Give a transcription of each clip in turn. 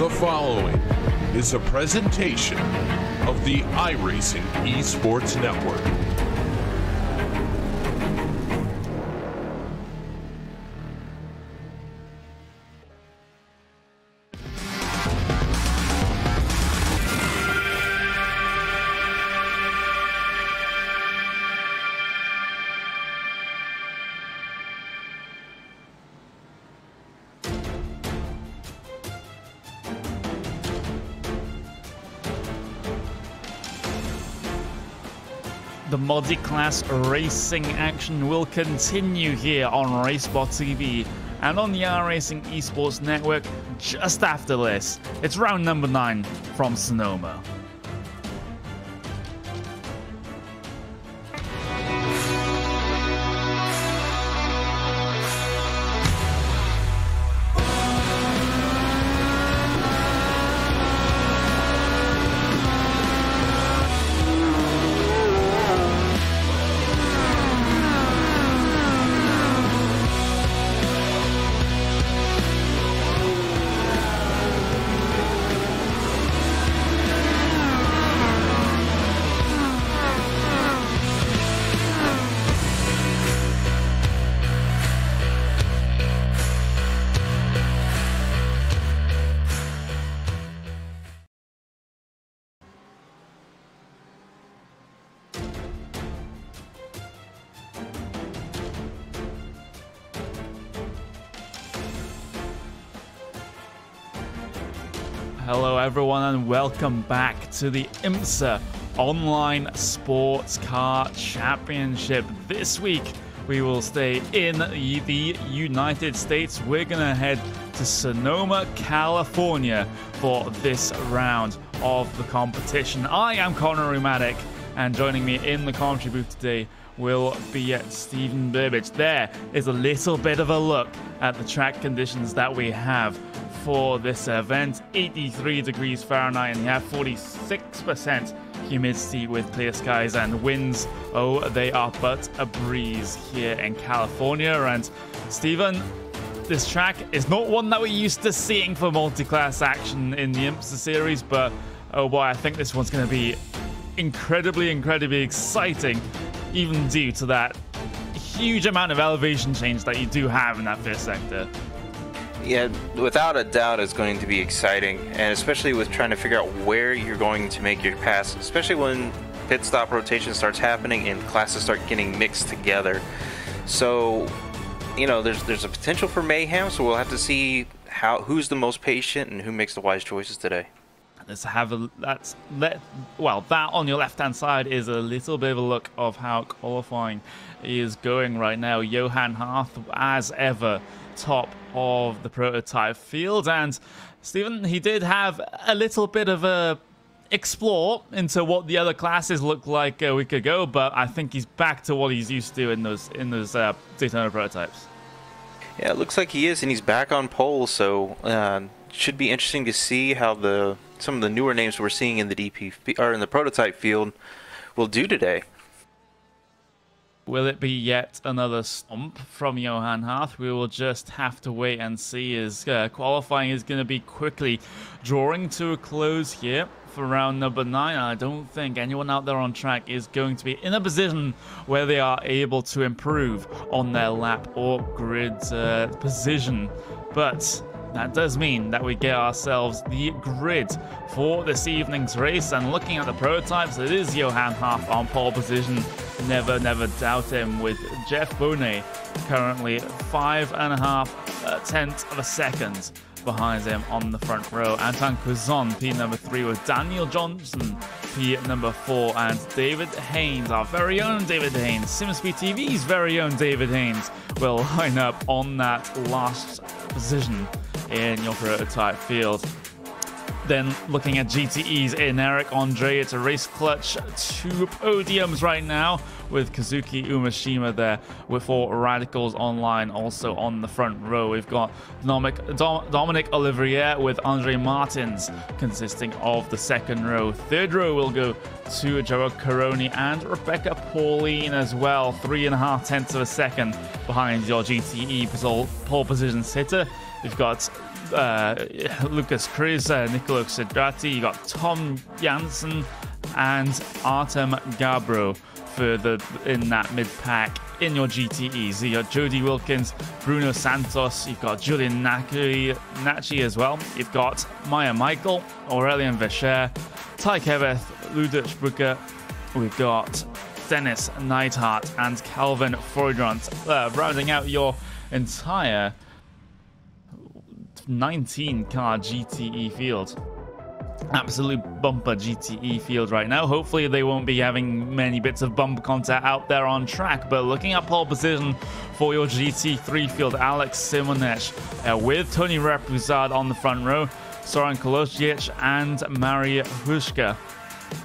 The following is a presentation of the iRacing Esports Network. The multi-class racing action will continue here on Racebot TV and on the iRacing Esports Network just after this. It's round number 9 from Sonoma. Hello everyone and welcome back to the IMSA Online Sports Car Championship. This week we will stay in the United States. We're going to head to Sonoma, California for this round of the competition. I am Connor Rheumatic, and joining me in the commentary booth today will be Stephen Burbage. There is a little bit of a look at the track conditions that we have for this event. 83 degrees Fahrenheit, and you have 46% humidity with clear skies and winds. Oh, they are but a breeze here in California. And Stephen, this track is not one that we're used to seeing for multi-class action in the IMSA series, but oh boy, I think this one's going to be incredibly exciting, even due to that huge amount of elevation change that you do have in that first sector. Yeah, without a doubt it's going to be exciting, and especially with trying to figure out where you're going to make your pass, especially when pit stop rotation starts happening and classes start getting mixed together. So, you know, there's a potential for mayhem, so we'll have to see who's the most patient and who makes the wise choices today. Let's have that on your left-hand side is a little bit of a look of how qualifying is going right now. Johan Harth, as ever, top of the prototype field, and Stephen, he did have a little bit of a explore into what the other classes looked like a week ago, but I think he's back to what he's used to in those Daytona prototypes. Yeah, it looks like he is, and he's back on pole, so should be interesting to see how some of the newer names we're seeing in the in the prototype field will do today. Will it be yet another stomp from Johan Harth? We will just have to wait and see, as qualifying is going to be quickly drawing to a close here for round number 9. I don't think anyone out there on track is going to be in a position where they are able to improve on their lap or grid position. But that does mean that we get ourselves the grid for this evening's race. And looking at the prototypes, it is Johan Harth on pole position. Never doubt him, with Jeff Bonet currently 5.5 tenths of a second behind him on the front row. Anton Quizon, P number 3, with Daniel Johnson, P number 4, and David Haynes, our very own David Haynes, SimSpeed TV's very own David Haynes, will line up on that last position in your prototype field. Then looking at GTEs in Eric Andre, it's a race clutch, 2 podiums right now, with Kazuki Umeshima there for Radicals Online also on the front row. We've got Dominic Olivier with Andre Martins consisting of the second row. Third row will go to Joe Caroni and Rebecca Pauline as well, 3.5 tenths of a second behind your GTE pole position sitter. You've got Lucas Kriz, Nicolo Sidrati, you got Tom Jansen and Artem Gabro further in that mid-pack in your GTEs. You got Jody Wilkins, Bruno Santos, you've got Julian Nachi as well. You've got Maya Michael, Aurelien Vecher, Ty Keveth, Ludovic Brugger. We've got Dennis Neidhart and Calvin Freudront rounding out your entire 19-car GTE field. Absolute bumper GTE field right now. Hopefully they won't be having many bits of bumper content out there on track, but looking at pole position for your GT3 field, Alex Simonech with Tony Repuzard on the front row, Soren Kolosic and Maria Hushka.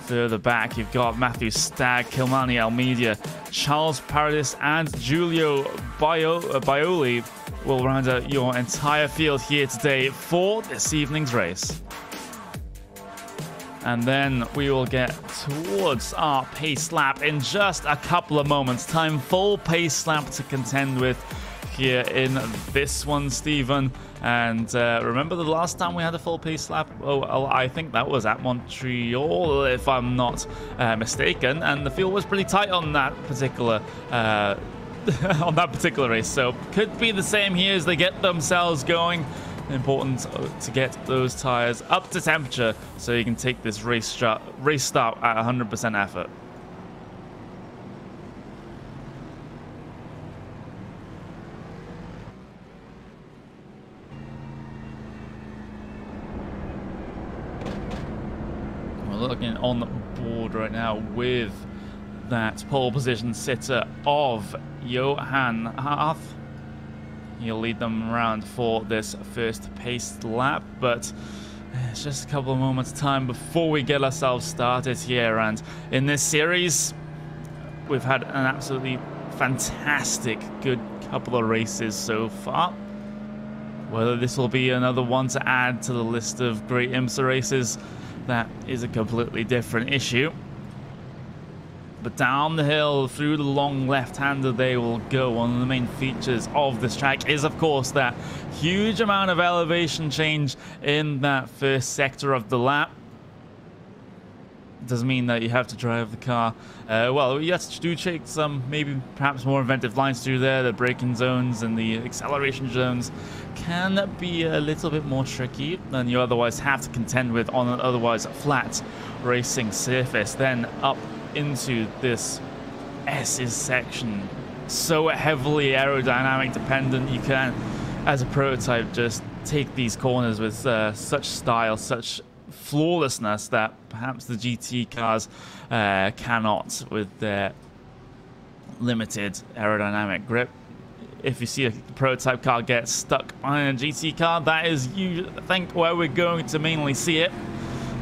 Further back, you've got Matthew Stagg, Kilmani Almeida, Charles Paradis, and Giulio Bioli will round out your entire field here today for this evening's race. And then we will get towards our pace lap in just a couple of moments' time. Full pace lap to contend with here in this one, Stephen. And remember the last time we had a full pace lap? Oh, I think that was at Montreal, if I'm not mistaken. And the field was pretty tight on that particular on that particular race. So could be the same here as they get themselves going. Important to get those tires up to temperature so you can take this race start at 100% effort. We're looking on the board right now with that pole position sitter of Johan Harth. He'll lead them around for this first paced lap, but it's just a couple of moments time before we get ourselves started here. And in this series, we've had an absolutely fantastic good couple of races so far. Whether this will be another one to add to the list of great IMSA races, that is a completely different issue. But down the hill, through the long left-hander they will go. One of the main features of this track is, of course, that huge amount of elevation change in that first sector of the lap. Doesn't mean that you have to drive the car. Well, yes, do take some, maybe perhaps more inventive lines through there. The braking zones and the acceleration zones can be a little bit more tricky than you otherwise have to contend with on an otherwise flat racing surface. Then up into this S's section, so heavily aerodynamic dependent. You can, as a prototype, just take these corners with such style, such flawlessness that perhaps the GT cars cannot with their limited aerodynamic grip. If you see a prototype car get stuck behind a GT car, that is, I think, where we're going to mainly see it,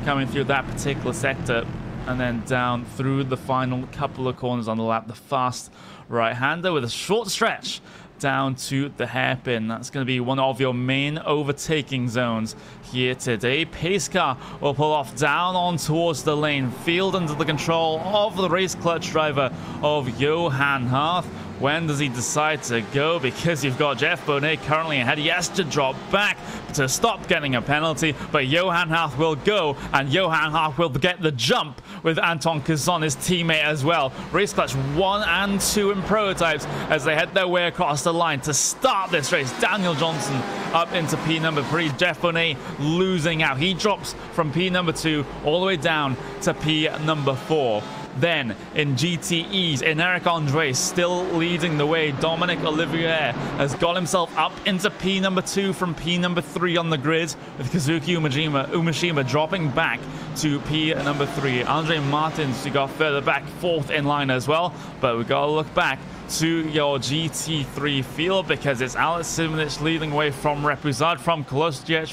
coming through that particular sector. And then down through the final couple of corners on the lap, the fast right-hander with a short stretch down to the hairpin. That's going to be one of your main overtaking zones here today. Pace car will pull off down on towards the lane, field under the control of the race clutch driver of Johan Harth. When does he decide to go? Because you've got Jeff Bonet currently ahead. He has to drop back to stop getting a penalty, but Johan Harth will go, and Johan Harth will get the jump with Anton Kazan, his teammate, as well. Race clutch 1 and 2 in prototypes as they head their way across the line to start this race. Daniel Johnson up into P number 3. Jeff Bonet losing out. He drops from P number 2 all the way down to P number 4. Then in GTEs, in Eric Andre still leading the way. Dominic Olivier has got himself up into P number 2 from P number 3 on the grid, with Kazuki Umeshima dropping back to P number 3. Andre Martins, who got further back, 4th in line as well. But we've got to look back to your GT3 field because it's Alex Simonich leading away from Repuzard, from Kolosic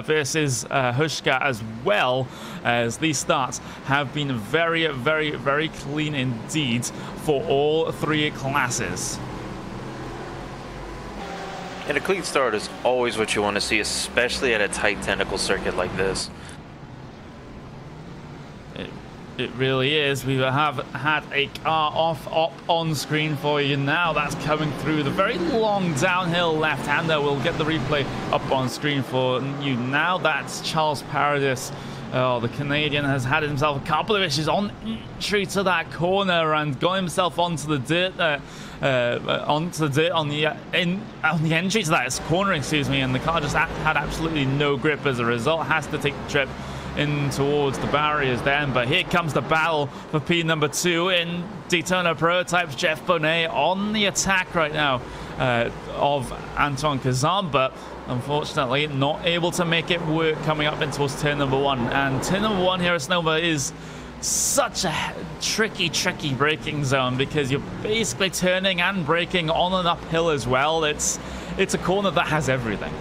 versus Hushka, as well as these starts have been very, very, very clean indeed for all 3 classes. And a clean start is always what you want to see, especially at a tight technical circuit like this. It really is. We have had a car up on screen for you now. That's coming through the very long downhill left-hander. We'll get the replay up on screen for you now. That's Charles Paradis. Oh, the Canadian has had himself a couple of issues on entry to that corner and got himself onto the dirt. On the entry to that corner, excuse me, and the car just had absolutely no grip as a result. Has to take the trip in towards the barriers then, but here comes the battle for P number 2 in Daytona Prototypes. Jeff Bonet on the attack right now of Antoine Kazan, but unfortunately not able to make it work coming up in towards turn number 1. And turn number 1 here at Sonoma is such a tricky braking zone because you're basically turning and braking on an uphill as well. It's a corner that has everything.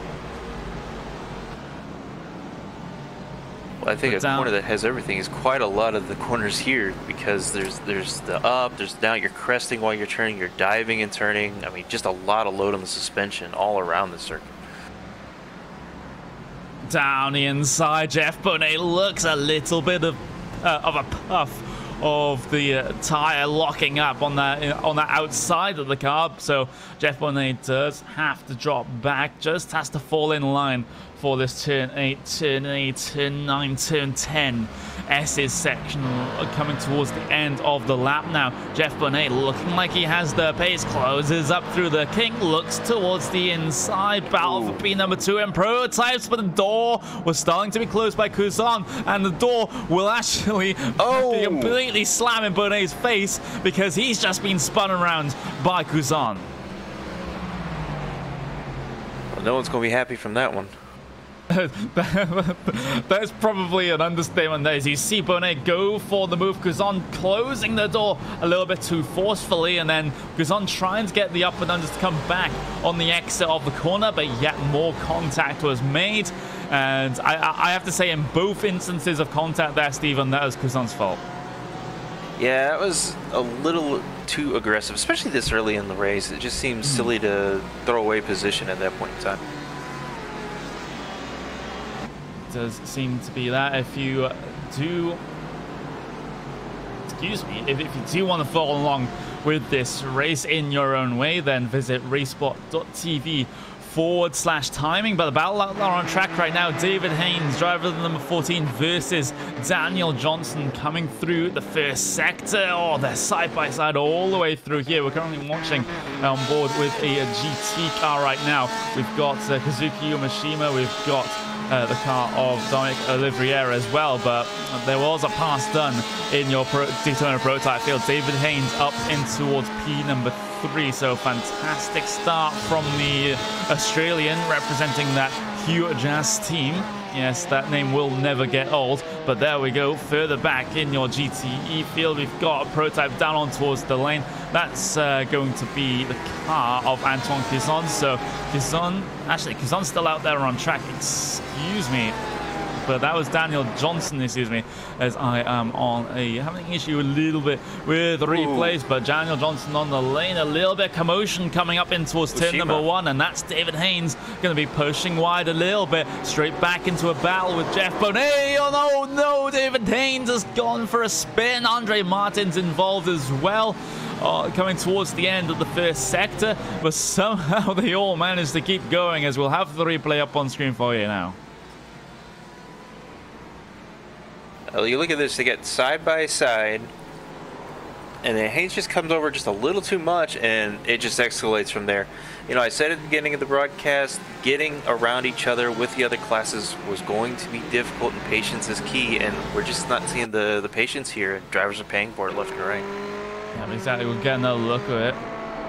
I think a corner that has everything is quite a lot of the corners here, because there's the up, there's down, you're cresting while you're turning, you're diving and turning. I mean, just a lot of load on the suspension all around the circuit. Down the inside, Jeff Bonet looks a little bit of a puff of the tire locking up on that outside of the car. So Jeff Bonet does have to drop back, just has to fall in line for this turn 8, turn 8, turn 9, turn 10 S's section coming towards the end of the lap now. Jeff Bonet looking like he has the pace, closes up through the kink, looks towards the inside, battle for P number 2 in Prototypes, but the door was starting to be closed by Kuzan, and the door will actually be completely slamming Bonet's face because he's just been spun around by Kuzan. Well, no one's going to be happy from that one. That's probably an understatement there. As you see Bonet go for the move, Kuzan closing the door a little bit too forcefully, and then Kuzan trying to get the up and under to come back on the exit of the corner, but yet more contact was made. And I have to say, in both instances of contact there, Stephen, that was Kuzan's fault. Yeah, that was a little too aggressive, especially this early in the race. It just seems silly to throw away position at that point in time. Does seem to be that. If you do, if you do want to follow along with this race in your own way, then visit racespot.tv/timing. But the battle are on track right now. David Haynes, driver number 14, versus Daniel Johnson coming through the first sector. Oh, they're side by side all the way through here. We're currently watching on board with a GT car right now. We've got Kazuki Yamashima. We've got the car of Dominic Olivier as well, but there was a pass done in your Daytona Prototype field. David Haynes up in towards P number 3, so fantastic start from the Australian representing that Hugh Jazz team. Yes, that name will never get old. But there we go, further back in your GTE field, we've got a Prototype down on towards the lane. That's going to be the car of Antoine Kuzan. So Kuzan's still out there on track, excuse me. But that was Daniel Johnson, excuse me, as I am on having an issue a little bit with the replays. But Daniel Johnson on the lane, a little bit of commotion coming up in towards turn number 1, and that's David Haynes going to be pushing wide a little bit, straight back into a battle with Jeff Bonet. Oh no, David Haynes has gone for a spin. Andre Martin's involved as well. Coming towards the end of the first sector, but somehow they all managed to keep going, as we'll have the replay up on screen for you now. You look at this, they get side by side, and then Haynes just comes over just a little too much, and it just escalates from there. You know, I said at the beginning of the broadcast, getting around each other with the other classes was going to be difficult, and patience is key, and we're just not seeing the patience here. Drivers are paying for it left and right. Yeah, exactly. We'll get another look at it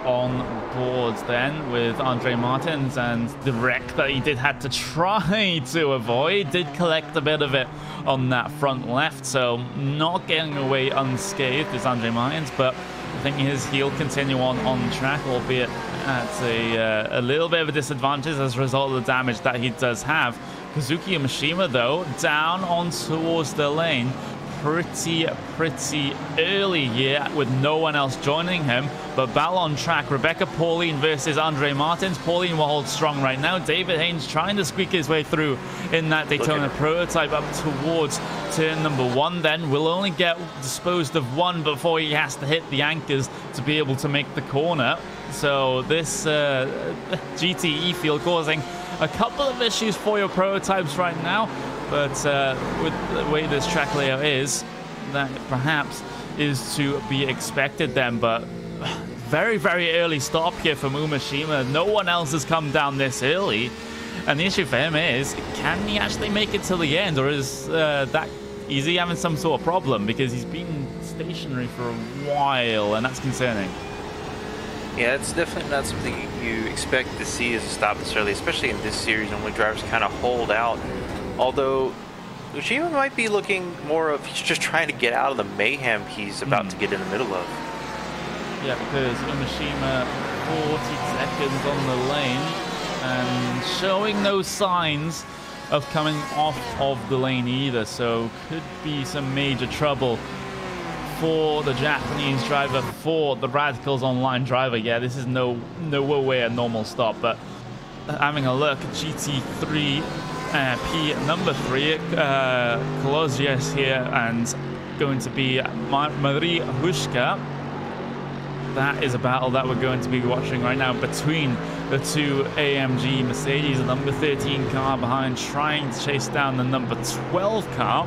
on board then with Andre Martins, and the wreck that he had to try to avoid. Did collect a bit of it on that front left, so not getting away unscathed is Andre Martins, but I think he'll continue on track, albeit at a little bit of a disadvantage as a result of the damage that he does have. Kazuki Yamashima, though, down on towards the lane. pretty early here with no one else joining him. But battle on track. Rebecca Pauline versus Andre Martins. Pauline will hold strong right now. David Haynes trying to squeak his way through in that Daytona Prototype up towards turn number 1. Then will only get disposed of one before he has to hit the anchors to be able to make the corner. So this GTE field causing a couple of issues for your prototypes right now. But with the way this track layout is, that perhaps is to be expected then. But very early stop here from Umeshima. No one else has come down this early. And the issue for him is, can he actually make it to the end? Or is he having some sort of problem? Because he's been stationary for a while, and that's concerning. Yeah, it's definitely not something you expect to see as a stop this early, especially in this series. Normally drivers kind of hold out. Although Ushima might be looking more of he's just trying to get out of the mayhem he's about to get in the middle of. Yeah, because Umeshima 40 seconds on the lane and showing no signs of coming off of the lane either, so could be some major trouble for the Japanese driver, for the Radicals Online driver. Yeah, this is no way a normal stop. But having a look at GT3 P number 3, Kolozhies here, and going to be Marie Hushka. That is a battle that we're going to be watching right now between the two AMG Mercedes, the number 13 car behind, trying to chase down the number 12 car.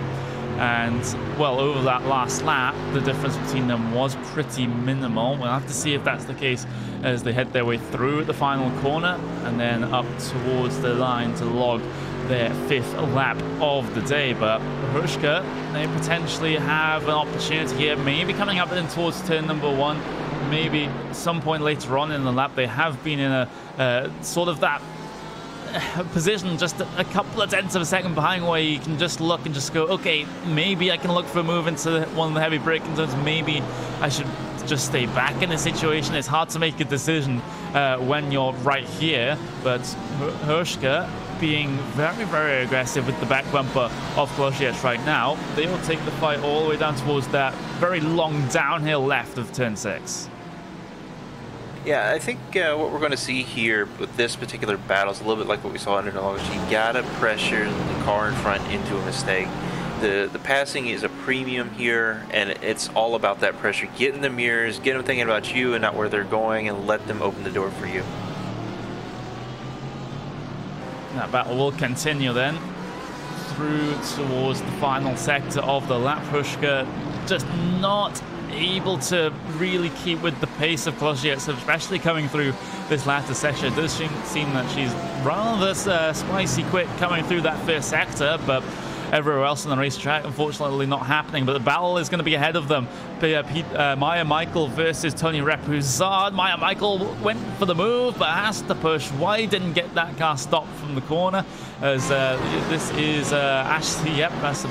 And, well, over that last lap, the difference between them was pretty minimal. We'll have to see if that's the case as they head their way through the final corner and then up towards the line to log their 5th lap of the day. But Hushka, they potentially have an opportunity here, maybe coming up in towards turn number 1, maybe some point later on in the lap. They have been in a sort of that position just a couple of tenths of a second behind, where you can just look and just go, okay, maybe I can look for a move into one of the heavy braking zones. Maybe I should just stay back in this situation. It's hard to make a decision when you're right here, but Hushka being very aggressive with the back bumper of Kolozhies right now. They will take the fight all the way down towards that very long downhill left of turn 6. Yeah, I think what we're going to see here with this particular battle is a little bit like what we saw in August. You gotta pressure the car in front into a mistake. The passing is a premium here, and it's all about that pressure. Get in the mirrors, get them thinking about you and not where they're going, and let them open the door for you. That battle will continue then through towards the final sector of the lap. Hushka just not able to really keep with the pace of Kolozhies, especially coming through this latter section. It does seem that she's rather spicy quick coming through that first sector, but everywhere else on the racetrack, unfortunately not happening. But the battle is going to be ahead of them. Maya Michael versus Tony Repuzard. Maya Michael went for the move, but has to push wide, didn't get that car stopped from the corner. As this is Ashley, yep, that's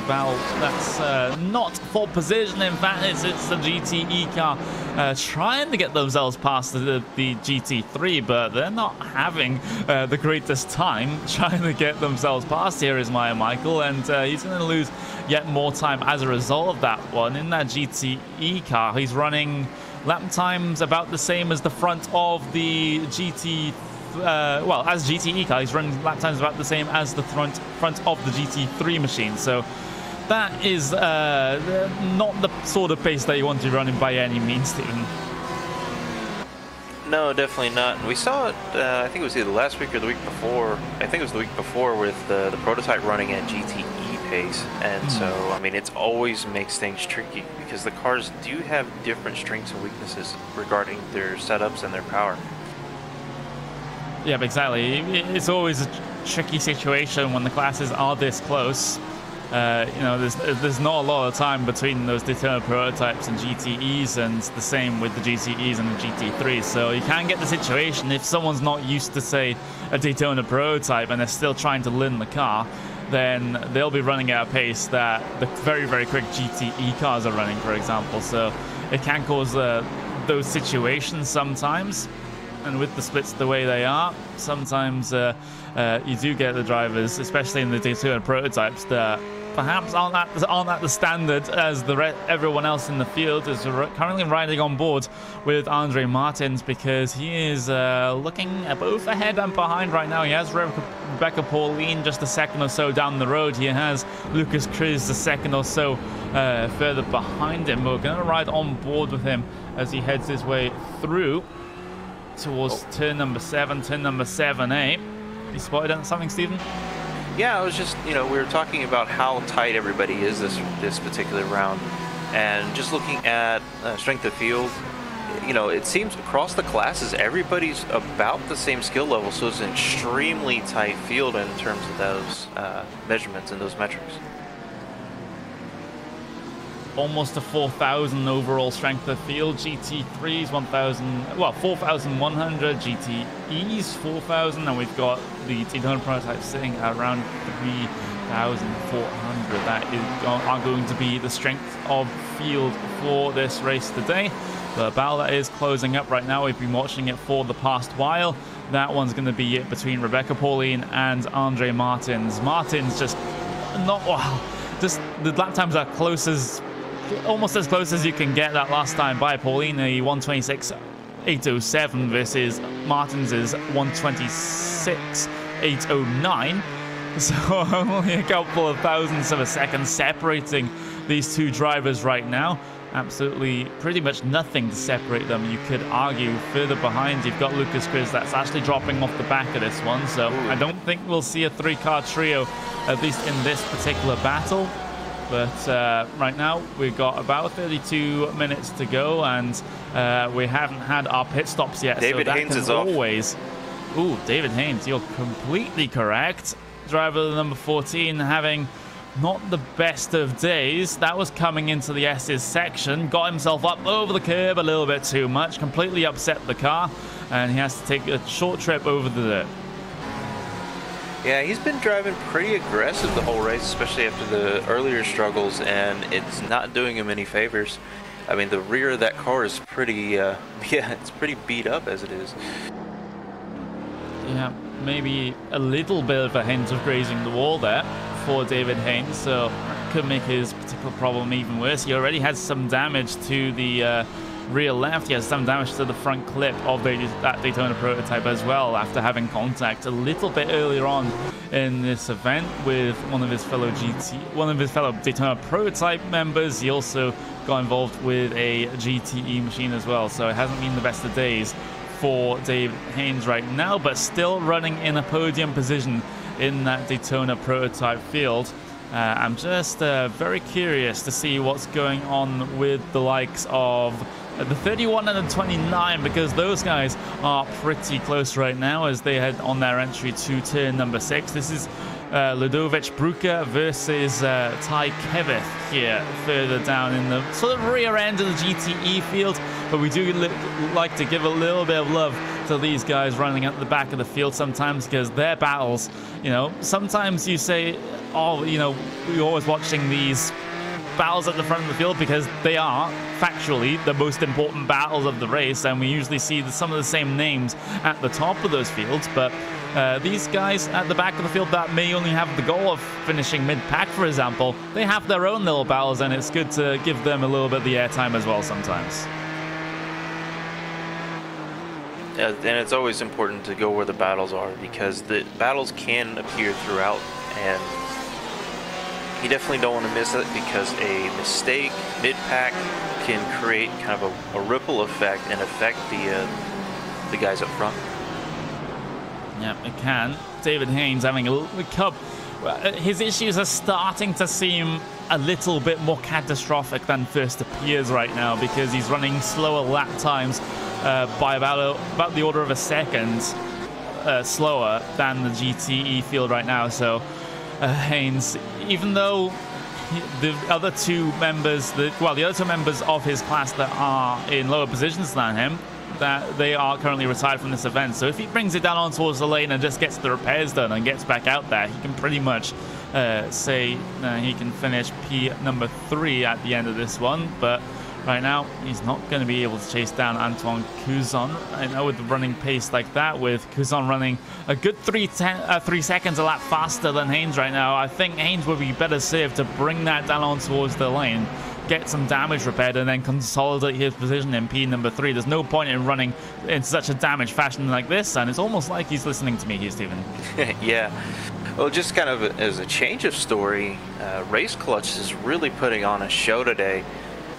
not for position. In fact, it's the GTE car trying to get themselves past the GT3, but they're not having the greatest time trying to get themselves past. Here is Maya Michael, and he's going to lose yet more time as a result of that one. In that GTE car, he's running lap times about the same as the front of the GT. As GTE car, he's running lap times about the same as the front of the GT3 machine. So that is not the sort of pace that you want to be running by any means, Stephen. No, definitely not. We saw it, I think it was either last week or the week before. I think it was the week before with the prototype running at GTE pace. And so, I mean, it always makes things tricky because the cars do have different strengths and weaknesses regarding their setups and their power. Yeah, exactly. It's always a tricky situation when the classes are this close. There's not a lot of time between those Daytona prototypes and GTEs, and the same with the GTEs and the GT3. So you can get the situation if someone's not used to, say, a Daytona prototype and they're still trying to learn the car, then they'll be running at a pace that the very quick GTE cars are running, for example. So it can cause those situations sometimes. And with the splits the way they are, sometimes you do get the drivers, especially in the Daytona prototypes, that perhaps aren't at the standard as everyone else in the field is currently riding on board with Andre Martins, because he is looking both ahead and behind right now. He has Rebecca Pauline just a second or so down the road. He has Lucas Chris a second or so further behind him. We're going to ride on board with him as he heads his way through towards turn number 7A. You spotted something, Stephen? Yeah, I was just, we were talking about how tight everybody is this particular round, and just looking at strength of field, it seems across the classes everybody's about the same skill level, so it's an extremely tight field in terms of those measurements and those metrics. Almost a 4,000 overall strength of field. GT3s 4,100, GTEs 4,000, and we've got the Daytona Prototype sitting around 3,400. That are going to be the strength of field for this race today. The battle that is closing up right now, we've been watching it for the past while. That one's going to be it between Rebecca Pauline and Andre Martins. Martins just not well. Just the lap times are almost as close as you can get that last time by Pauline, a 126.807 versus Martins's 126.809. So only a couple of thousandths of a second separating these two drivers right now. Absolutely pretty much nothing to separate them. You could argue further behind you've got Lucas Chris that's actually dropping off the back of this one. So I don't think we'll see a three-car trio, at least in this particular battle. But right now, we've got about 32 minutes to go, and we haven't had our pit stops yet. David Haynes is always off. Ooh, David Haynes, you're completely correct. Driver number 14 having not the best of days. That was coming into the S's section. Got himself up over the curb a little bit too much. Completely upset the car, and he has to take a short trip over the dirt. Yeah, he's been driving pretty aggressive the whole race, especially after the earlier struggles, and it's not doing him any favors. I mean, the rear of that car is pretty, it's pretty beat up as it is. Yeah, maybe a little bit of a hint of grazing the wall there for David Haynes, so that could make his particular problem even worse. He already had some damage to the rear left. He has some damage to the front clip of that Daytona Prototype as well, after having contact a little bit earlier on in this event with one of his fellow Daytona Prototype members. He also got involved with a GTE machine as well, so it hasn't been the best of days for Dave Haynes right now, but still running in a podium position in that Daytona Prototype field. I'm just very curious to see what's going on with the likes of the 31 and the 29, because those guys are pretty close right now as they head on their entry to turn number 6. This is Ludovic Brucker versus Ty Keveth here, further down in the sort of rear end of the GTE field. But we do like to give a little bit of love to these guys running at the back of the field sometimes, because their battles, sometimes you say, oh, we're always watching these battles at the front of the field because they are factually the most important battles of the race, and we usually see some of the same names at the top of those fields. But these guys at the back of the field that may only have the goal of finishing mid-pack, for example, they have their own little battles, and it's good to give them a little bit of the airtime as well sometimes. And it's always important to go where the battles are, because the battles can appear throughout, and you definitely don't want to miss it, because a mistake mid-pack can create kind of a ripple effect and affect the guys up front. Yeah, it can. David Haynes having a little cup. His issues are starting to seem a little bit more catastrophic than first appears right now, because he's running slower lap times by about the order of a second slower than the GTE field right now. So Haynes, even though the other two members, the other two members of his class that are in lower positions than him, that they are currently retired from this event. So if he brings it down on towards the lane and just gets the repairs done and gets back out there, he can pretty much say he can finish P number 3 at the end of this one. But Right now, he's not going to be able to chase down Antoine Cousin. I know with the running pace like that, with Cousin running a good 3 seconds a lap faster than Haynes right now, I think Haynes would be better served to bring that down on towards the lane, get some damage repaired, and then consolidate his position in P number 3. There's no point in running in such a damaged fashion like this, and it's almost like he's listening to me here, Stephen. Yeah. Well, just kind of as a change of story, Race Clutch is really putting on a show today.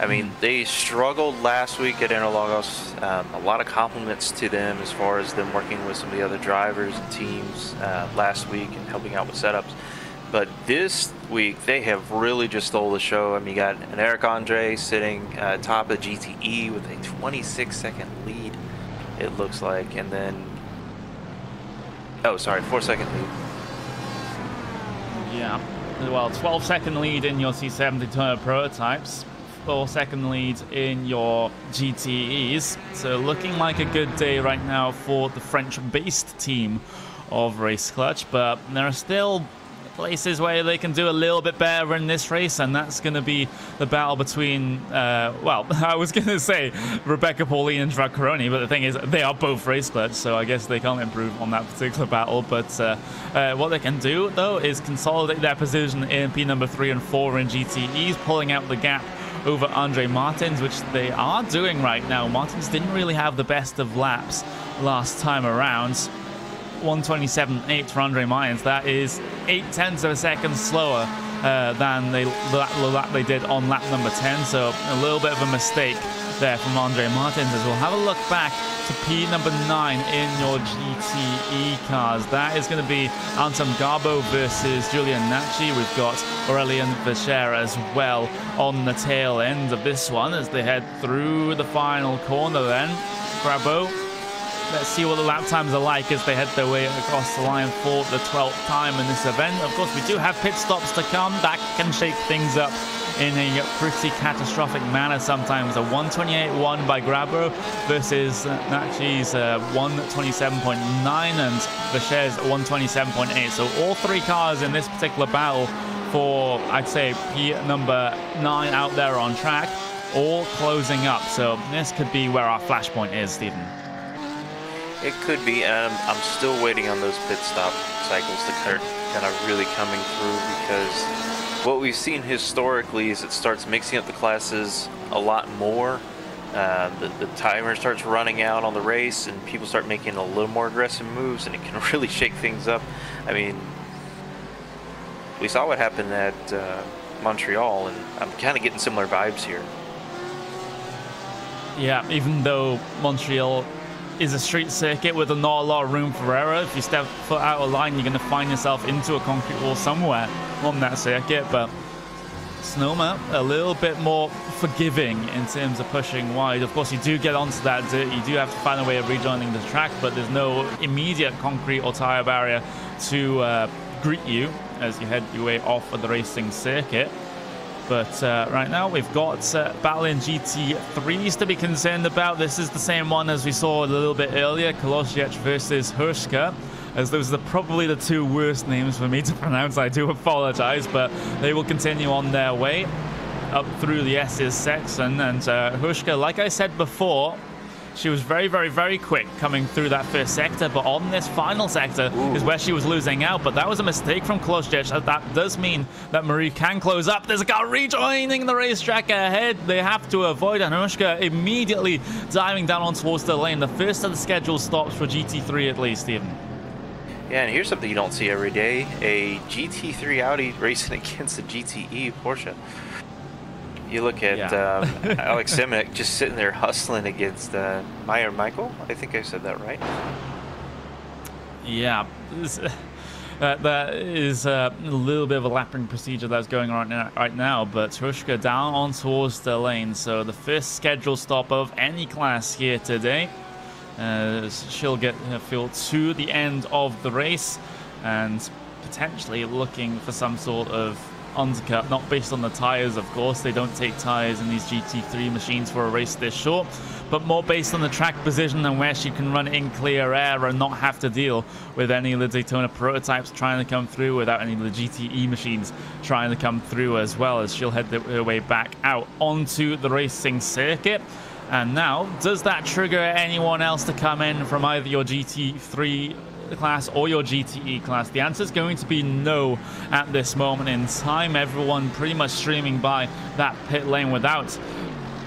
I mean, they struggled last week at Interlagos. A lot of compliments to them as far as them working with some of the other drivers and teams last week and helping out with setups. But this week, they have really just stole the show. I mean, you got an Eric Andre sitting top of the GTE with a 26-second lead, it looks like. And then, oh, sorry, 4-second lead. Yeah, well, 12-second lead in your C7 Daytona Prototypes. 4-second lead in your GTEs. So looking like a good day right now for the French-based team of Race Clutch, but there are still places where they can do a little bit better in this race, and that's going to be the battle between, well, I was going to say Rebecca Pauline and Draccaroni, but the thing is, they are both Race Clutch, so I guess they can't improve on that particular battle. But what they can do, though, is consolidate their position in P number 3 and 4 in GTEs, pulling out the gap over Andre Martins, which they are doing right now. Martins didn't really have the best of laps last time around. 1:27.8 for Andre Martins. That is 0.8 of a second slower than the lap they did on lap number 10. So a little bit of a mistake there from Andre Martins. As we'll have a look back to P number 9 in your GTE cars. That is going to be Anton Garbo versus Julian Nachi. We've got Aurelien Vecher as well on the tail end of this one as they head through the final corner then. Garbo, let's see what the lap times are like as they head their way across the line for the 12th time in this event. Of course, we do have pit stops to come. That can shake things up in a pretty catastrophic manner sometimes. A 1:28.1 by Grabo versus Nachi's 1:27.9 and Vecher's 1:27.8. So all three cars in this particular battle for, I'd say, P number 9 out there on track, all closing up. So this could be where our flashpoint is, Stephen. It could be, and I'm still waiting on those pit stop cycles to start kind of really coming through, because what we've seen historically is it starts mixing up the classes a lot more. The timer starts running out on the race, and people start making a little more aggressive moves, and it can really shake things up. I mean, we saw what happened at Montreal, and I'm kind of getting similar vibes here. Yeah, even though Montreal is a street circuit with not a lot of room for error. If you step foot out of line, you're going to find yourself into a concrete wall somewhere on that circuit. But Sonoma, a little bit more forgiving in terms of pushing wide. Of course, you do get onto that dirt. You do have to find a way of rejoining the track, but there's no immediate concrete or tire barrier to greet you as you head your way off of the racing circuit. But right now we've got battling GT3s to be concerned about. This is the same one as we saw a little bit earlier, Kolosiec versus Hruška, as those are probably the two worst names for me to pronounce. I do apologize, but they will continue on their way up through the S's section. And Hruška, like I said before, she was very, very, very quick coming through that first sector, but on this final sector is where she was losing out. But that was a mistake from Kolosiec. That does mean that Marie can close up. There's a car rejoining the racetrack ahead. They have to avoid Hruška immediately diving down on towards the lane. The first of the scheduled stops for GT3 at least, Stephen. Yeah, and here's something you don't see every day. A GT3 Audi racing against a GTE Porsche. You look at Alex Semenek just sitting there hustling against Meyer Michael. I think I said that right. Yeah, that is a little bit of a lapping procedure that's going on right now. But Hruška down on towards the lane. So the first scheduled stop of any class here today. She'll get her fuel to the end of the race and potentially looking for some sort of undercut, not based on the tires, of course. They don't take tires in these GT3 machines for a race this short, but more based on the track position and where she can run in clear air and not have to deal with any of the Daytona prototypes trying to come through, without any of the GTE machines trying to come through as well, as she'll head her way back out onto the racing circuit. And now, does that trigger anyone else to come in from either your GT3 class or your GTE class? The answer is going to be no at this moment in time. Everyone pretty much streaming by that pit lane without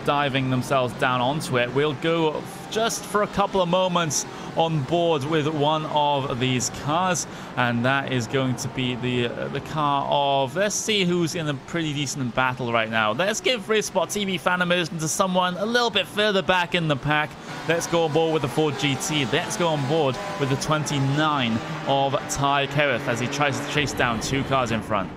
diving themselves down onto it. We'll go just for a couple of moments on board with one of these cars, and that is going to be the car of, let's see who's in a pretty decent battle right now. Let's give Sport TV fan immersion to someone a little bit further back in the pack. Let's go on board with the Ford GT. Let's go on board with the 29 of Ty Kerrith as he tries to chase down two cars in front.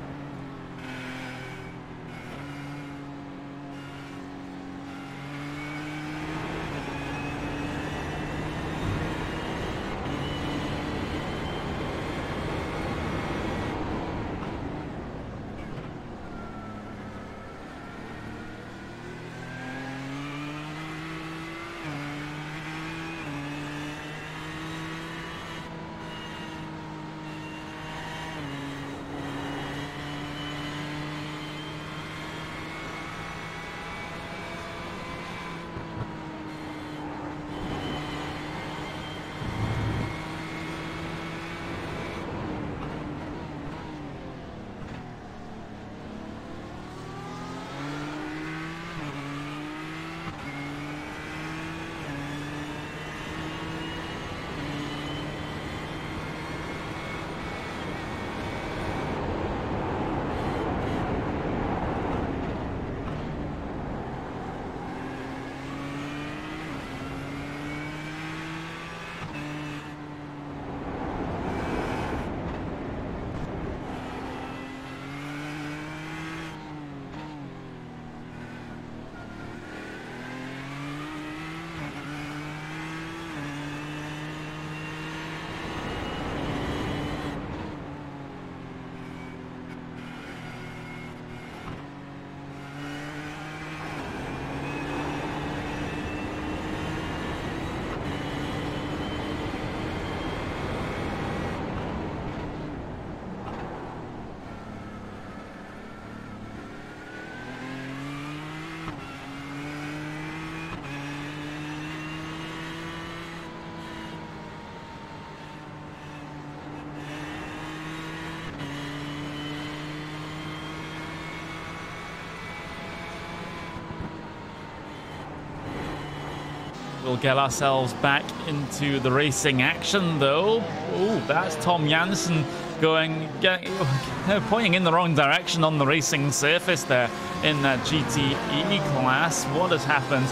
We'll get ourselves back into the racing action, though. Ooh, that's Tom Jansen pointing in the wrong direction on the racing surface there in that GTE class. What has happened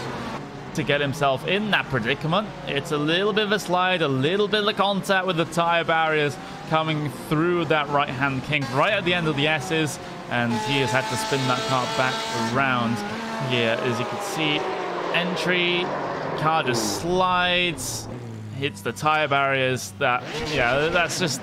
to get himself in that predicament? It's a little bit of a slide, a little bit of contact with the tire barriers coming through that right-hand kink right at the end of the S's, and he has had to spin that car back around here. As you can see, entry, car just slides, hits the tire barriers. That's just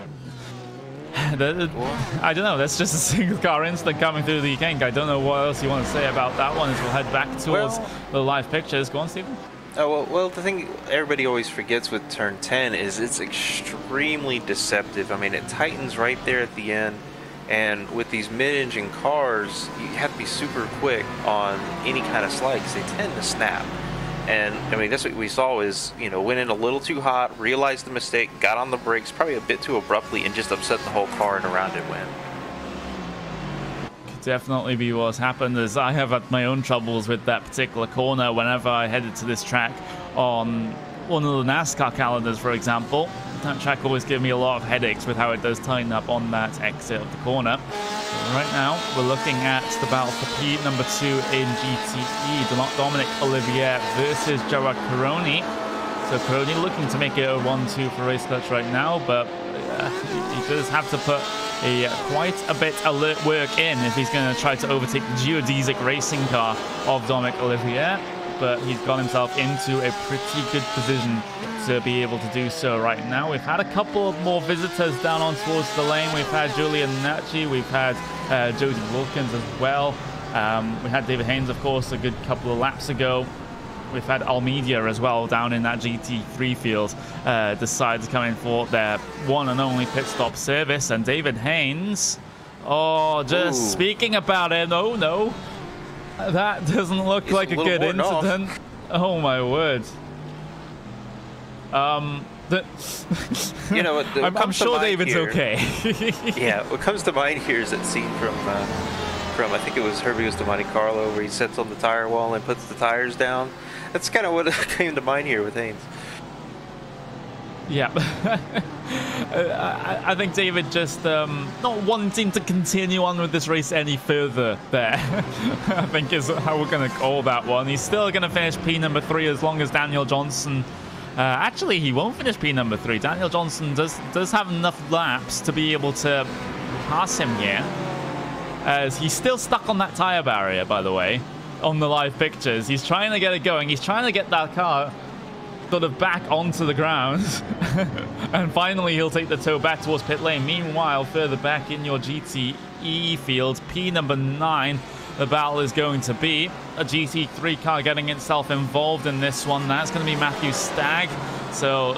I don't know, that's just a single car incident coming through the kink. I don't know what else you want to say about that one as we'll head back towards the live pictures. Go on, Stephen. Well, the thing everybody always forgets with turn 10 is it's extremely deceptive. I mean, it tightens right there at the end, and with these mid-engine cars, you have to be super quick on any kind of slide because they tend to snap. And I mean, that's what we saw is, went in a little too hot, realized the mistake, got on the brakes probably a bit too abruptly, and just upset the whole car, and around it went. Could definitely be what's happened, as I have had my own troubles with that particular corner whenever I headed to this track on one of the NASCAR calendars, for example. That track always gives me a lot of headaches with how it does tighten up on that exit of the corner. Right now, we're looking at the battle for P number 2 in GTE. Dominic Olivier versus Gerard Caroni. So Caroni looking to make it a 1-2 for race clutch right now, but he does have to put quite a bit of work in if he's going to try to overtake the geodesic racing car of Dominic Olivier. but he's got himself into a pretty good position to be able to do so right now. We've had a couple more visitors down on towards the lane. We've had Julian Nachi, we've had Jody Wilkins as well. We had David Haynes, of course, a good couple of laps ago. We've had Almeida as well down in that GT3 field, decide to come in for their one and only pit stop service. And David Haynes, just speaking about it, no, that doesn't look like a good incident. Oh my word. You know, I'm sure David's okay. Yeah, what comes to mind here is that scene from I think it was Herbie Goes to Monte Carlo, where he sits on the tire wall and puts the tires down. That's kind of what came to mind here with Haynes. Yeah. I think David just not wanting to continue on with this race any further there, I think is how we're going to call that one. He's still going to finish P number 3 as long as Daniel Johnson... actually, he won't finish P number 3. Daniel Johnson does have enough laps to be able to pass him here, as he's still stuck on that tire barrier, by the way, on the live pictures. He's trying to get it going. He's trying to get that car sort of back onto the ground. And finally, he'll take the tow back towards pit lane. Meanwhile, further back in your GTE field, P number 9, the battle is going to be a GT3 car getting itself involved in this one. That's going to be Matthew Stagg. So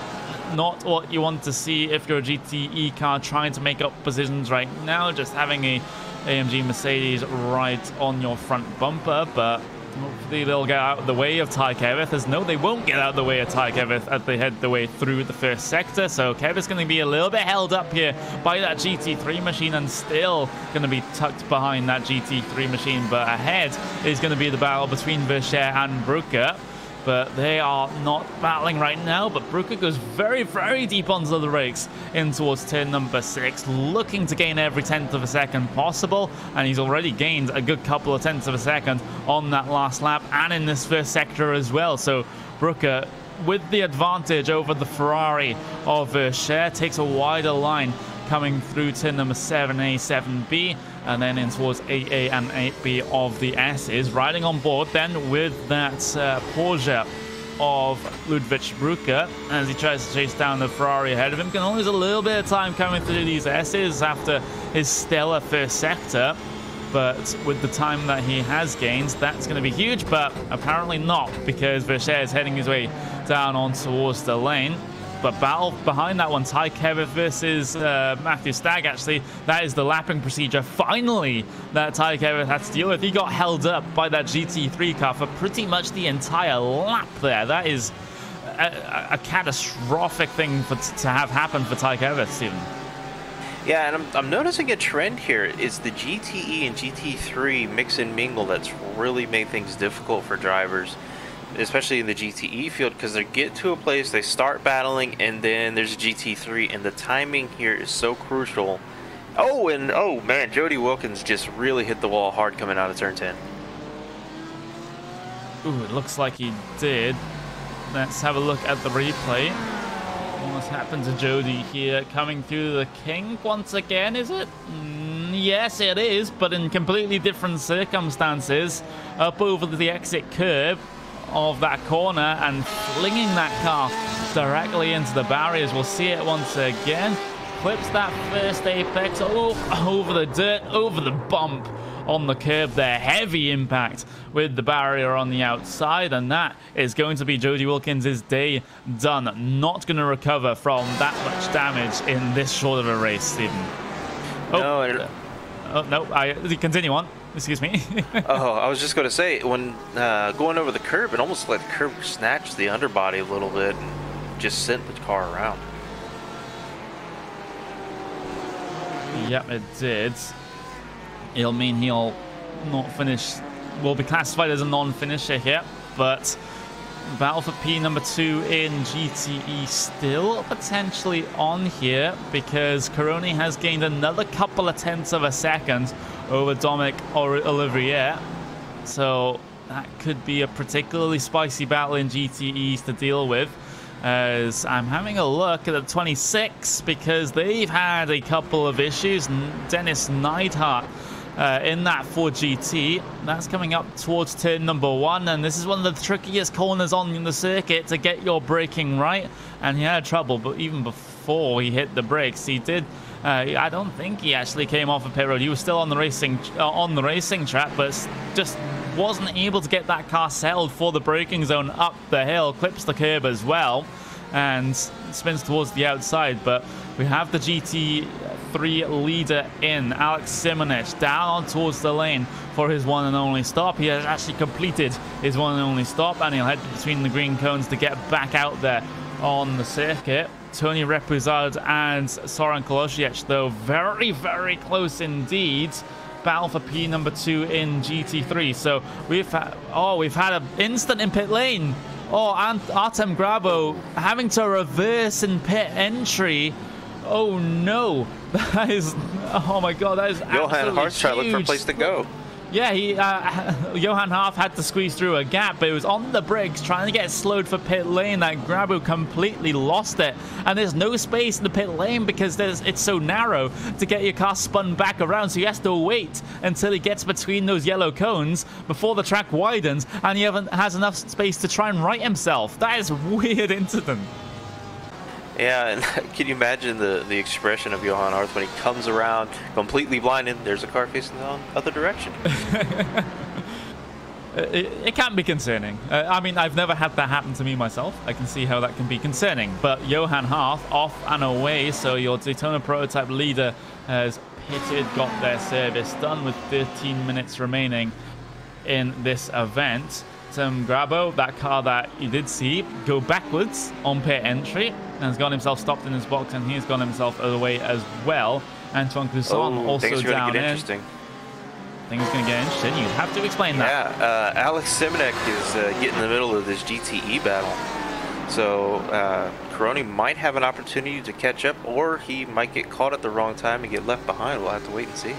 not what you want to see if you're a GTE car trying to make up positions right now, just having a AMG Mercedes right on your front bumper. But hopefully they'll get out of the way of Ty Kevith, as no, they won't get out of the way of Ty Kevith as they head the way through the first sector. So Kevith's going to be a little bit held up here by that GT3 machine, and still going to be tucked behind that GT3 machine. But ahead is going to be the battle between Verscher and Brooker. But they are not battling right now. But Brooker goes very, very deep onto the brakes in towards turn number 6, looking to gain every tenth of a second possible. And he's already gained a good couple of tenths of a second on that last lap and in this first sector as well. So Brooker, with the advantage over the Ferrari of Verscher, takes a wider line coming through turn number 7A, 7B, and then in towards 8A and 8B of the S's. Riding on board then with that Porsche of Ludwig Brooker as he tries to chase down the Ferrari ahead of him. Can only lose a little bit of time coming through these S's after his stellar first sector. But with the time that he has gained, that's going to be huge, but apparently not, because Verscher is heading his way down on towards the lane. But battle behind that one, Ty Kevith versus Matthew Stagg, actually. That is the lapping procedure, finally, that Ty Kevith had to deal with. He got held up by that GT3 car for pretty much the entire lap there. That is a catastrophic thing to have happen for Ty Kevith, Stephen. Yeah, and I'm noticing a trend here. Is the GTE and GT3 mix and mingle that's really made things difficult for drivers, especially in the GTE field, because they get to a place, they start battling, and then there's a GT3, and the timing here is so crucial. Oh man, Jody Wilkins just really hit the wall hard coming out of turn 10. Ooh, it looks like he did. Let's have a look at the replay. What's happened to Jody here? Coming through the kink once again, is it? Yes, it is, but in completely different circumstances. Up over the exit curb of that corner and flinging that car directly into the barriers. We'll see it once again. Clips that first apex over the dirt, over the bump on the curb there. Heavy impact with the barrier on the outside, and that is going to be Jody Wilkins' day done. Not going to recover from that much damage in this short of a race, Stephen. No, continue on. Excuse me. I was just going to say, when going over the curb, it almost let the curb snatch the underbody a little bit and just sent the car around. Yep, it did. It'll mean he'll not finish, will be classified as a non-finisher here, but battle for P number 2 in GTE still potentially on here, because Caroni has gained another couple of tenths of a second over Dominic Olivier. So that could be a particularly spicy battle in GTEs to deal with, as I'm having a look at the 26, because they've had a couple of issues. Dennis Neidhart in that Ford GT. That's coming up towards turn number 1, and this is one of the trickiest corners on the circuit to get your braking right, and he had trouble, but even before he hit the brakes, he did. I don't think he actually came off of pit road. He was still on the racing track, but just wasn't able to get that car settled for the braking zone up the hill. Clips the curb as well and spins towards the outside. But we have the GT3 leader in, Alex Simonich, down towards the lane for his one and only stop. He has actually completed his one and only stop, and he'll head between the green cones to get back out there on the circuit. Tony Repuzard and Soren Kolosiec, though, very, very close indeed. Battle for P number 2 in GT3. So we've had an instant in pit lane. Oh, and Artem Grabo having to reverse in pit entry. Oh no, that is, oh my god, that is Johan Hart's trying to look for a place to go. Yeah, Johan Hart had to squeeze through a gap, but it was on the brakes trying to get slowed for pit lane that Grabo completely lost it. And there's no space in the pit lane because it's so narrow to get your car spun back around, so he has to wait until he gets between those yellow cones before the track widens, and he has enough space to try and right himself. That is a weird incident. Yeah, and can you imagine the expression of Johan Hart when he comes around completely blinded? There's a car facing the other direction. It can be concerning. I mean, I've never had that happen to me myself. I can see how that can be concerning. But Johan Hart off and away, so your Daytona Prototype leader has pitted, got their service done with 13 minutes remaining in this event. Tim Grabo, that car that you did see go backwards on pit entry, and has got himself stopped in his box, and he's got himself away as well. Antoine Cusson also down in. Things are going to get interesting. You have to explain that. Yeah, Alex Simonich is getting in the middle of this GTE battle. So Caroni might have an opportunity to catch up, or he might get caught at the wrong time and get left behind. We'll have to wait and see.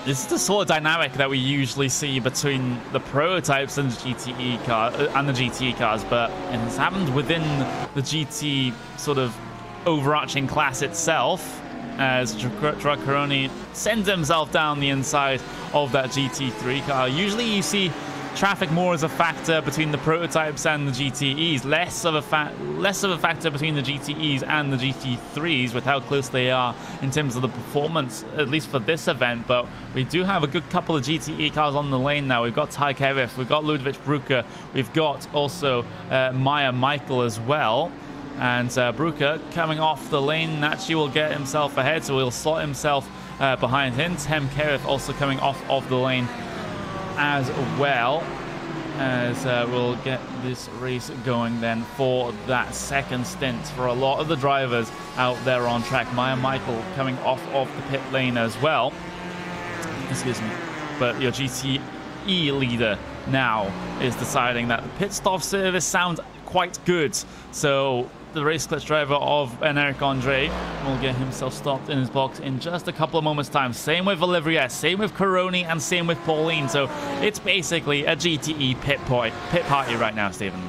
This is the sort of dynamic that we usually see between the prototypes and the GTE car and the GTE cars, but it has happened within the GT sort of overarching class itself, as Caroni sends himself down the inside of that GT3 car. Usually you see traffic more as a factor between the prototypes and the GTEs, less of a factor between the GTEs and the GT3s with how close they are in terms of the performance, at least for this event. But we do have a good couple of GTE cars on the lane now. We've got Ty Kevif, we've got Ludwig Brücke, we've got also Maya Michael as well. And Brücke coming off the lane naturally will get himself ahead, so he'll slot himself behind him. Tim Kevif also coming off of the lane as well, as we'll get this race going then for that second stint for a lot of the drivers out there on track. Maya Michael coming off of the pit lane as well. Excuse me. But your GTE leader now is deciding that the pit stop service sounds quite good. So the race clutch driver of Eric Andre will get himself stopped in his box in just a couple of moments' time. Same with Olivia, same with Caroni, and same with Pauline. So it's basically a GTE pit party right now, Stephen.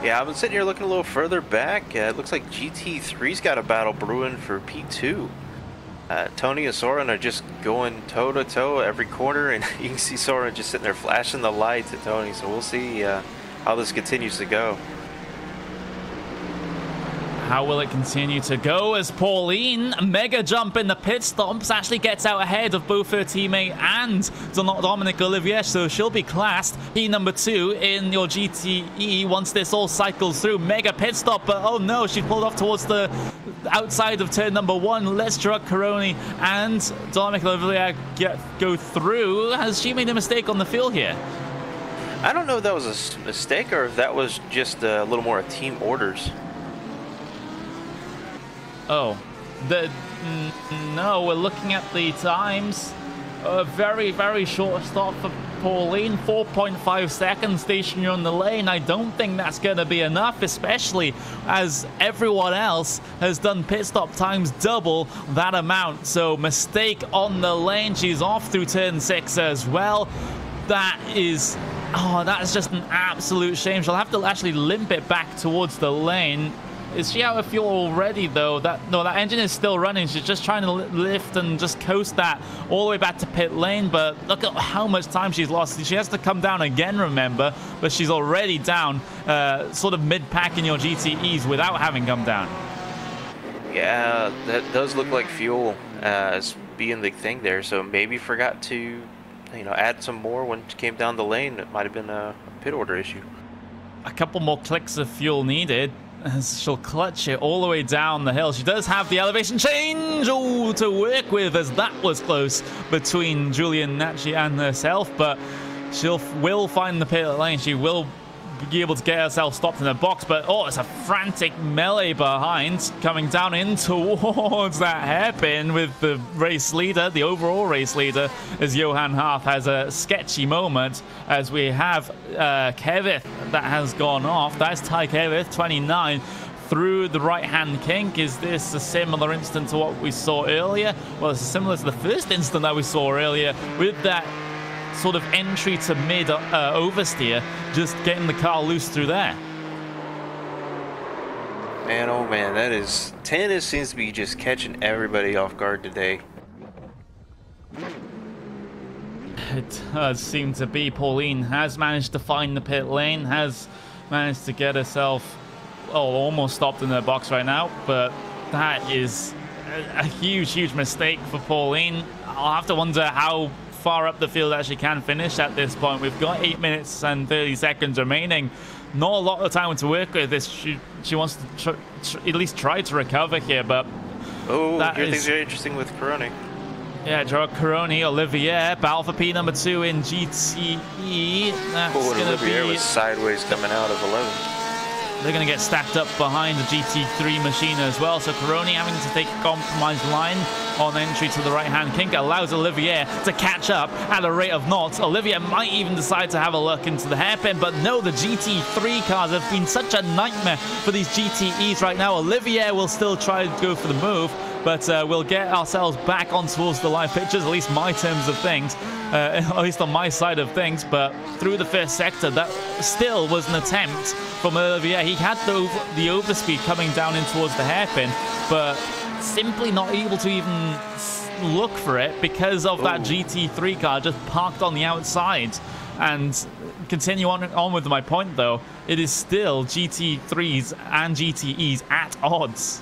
Yeah, I've been sitting here looking a little further back. It looks like GT3's got a battle brewing for P2. Tony and Soren are just going toe-to-toe every corner, and you can see Soren just sitting there flashing the lights at Tony. So we'll see how this continues to go. How will it continue to go as Pauline, mega jump in the pit stops, actually gets out ahead of both her teammate and Dominic Olivier, so she'll be classed P number 2 in your GTE once this all cycles through. Mega pit stop, but oh no, she pulled off towards the outside of turn number 1. Let's drug Caroni and Dominic Olivier go through. Has she made a mistake on the field here? I don't know if that was a mistake or if that was just a little more of team orders. Oh, no, we're looking at the times. A very, very short stop for Pauline. 4.5 seconds stationary on the lane. I don't think that's going to be enough, especially as everyone else has done pit stop times double that amount. So mistake on the lane. She's off through turn 6 as well. That is... oh, that is just an absolute shame. She'll have to actually limp it back towards the lane. Is she out of fuel already, though? No, that engine is still running. She's just trying to lift and just coast that all the way back to pit lane. But look at how much time she's lost. She has to come down again, remember? But she's already down sort of mid-pack in your GTEs without having come down. Yeah, that does look like fuel as being the thing there. So maybe forgot to, add some more when she came down the lane. It might have been a pit order issue. A couple more clicks of fuel needed as she'll clutch it all the way down the hill. She does have the elevation change to work with, as that was close between Julian Nachi and herself, but will find the pit lane. She will be able to get herself stopped in the box, but it's a frantic melee behind, coming down in towards that hairpin with the race leader, the overall race leader, as Johan Harth has a sketchy moment as we have Kevith that has gone off. That's Ty Kevith, 29, through the right-hand kink. Is this a similar instant to what we saw earlier? Well, it's similar to the first instant that we saw earlier with that sort of entry to mid oversteer, just getting the car loose through there. Man, oh man, tennis seems to be just catching everybody off guard today. It does seem to be. Pauline has managed to find the pit lane, has managed to get herself almost stopped in her box right now, but that is a huge mistake for Pauline. I'll have to wonder how far up the field that she can finish at this point. We've got 8 minutes and 30 seconds remaining. Not a lot of time to work with this. She wants to at least try to recover here, but things are interesting with Coroni. Yeah, Gerard Coroni, Olivier, battle for P number 2 in GTE. That's Olivier was sideways coming out of 11. They're going to get stacked up behind the GT3 machine as well. So Coroni having to take a compromised line on entry to the right-hand kink allows Olivier to catch up at a rate of knots. Olivier might even decide to have a look into the hairpin, but no, the GT3 cars have been such a nightmare for these GTEs right now. Olivier will still try to go for the move, but we'll get ourselves back on towards the live pictures, at least my terms of things, at least on my side of things. But through the first sector, that still was an attempt from Olivier. He had the overspeed coming down in towards the hairpin, but simply not able to even look for it because of that GT3 car just parked on the outside. And continue on with my point, though, it is still GT3s and GTEs at odds.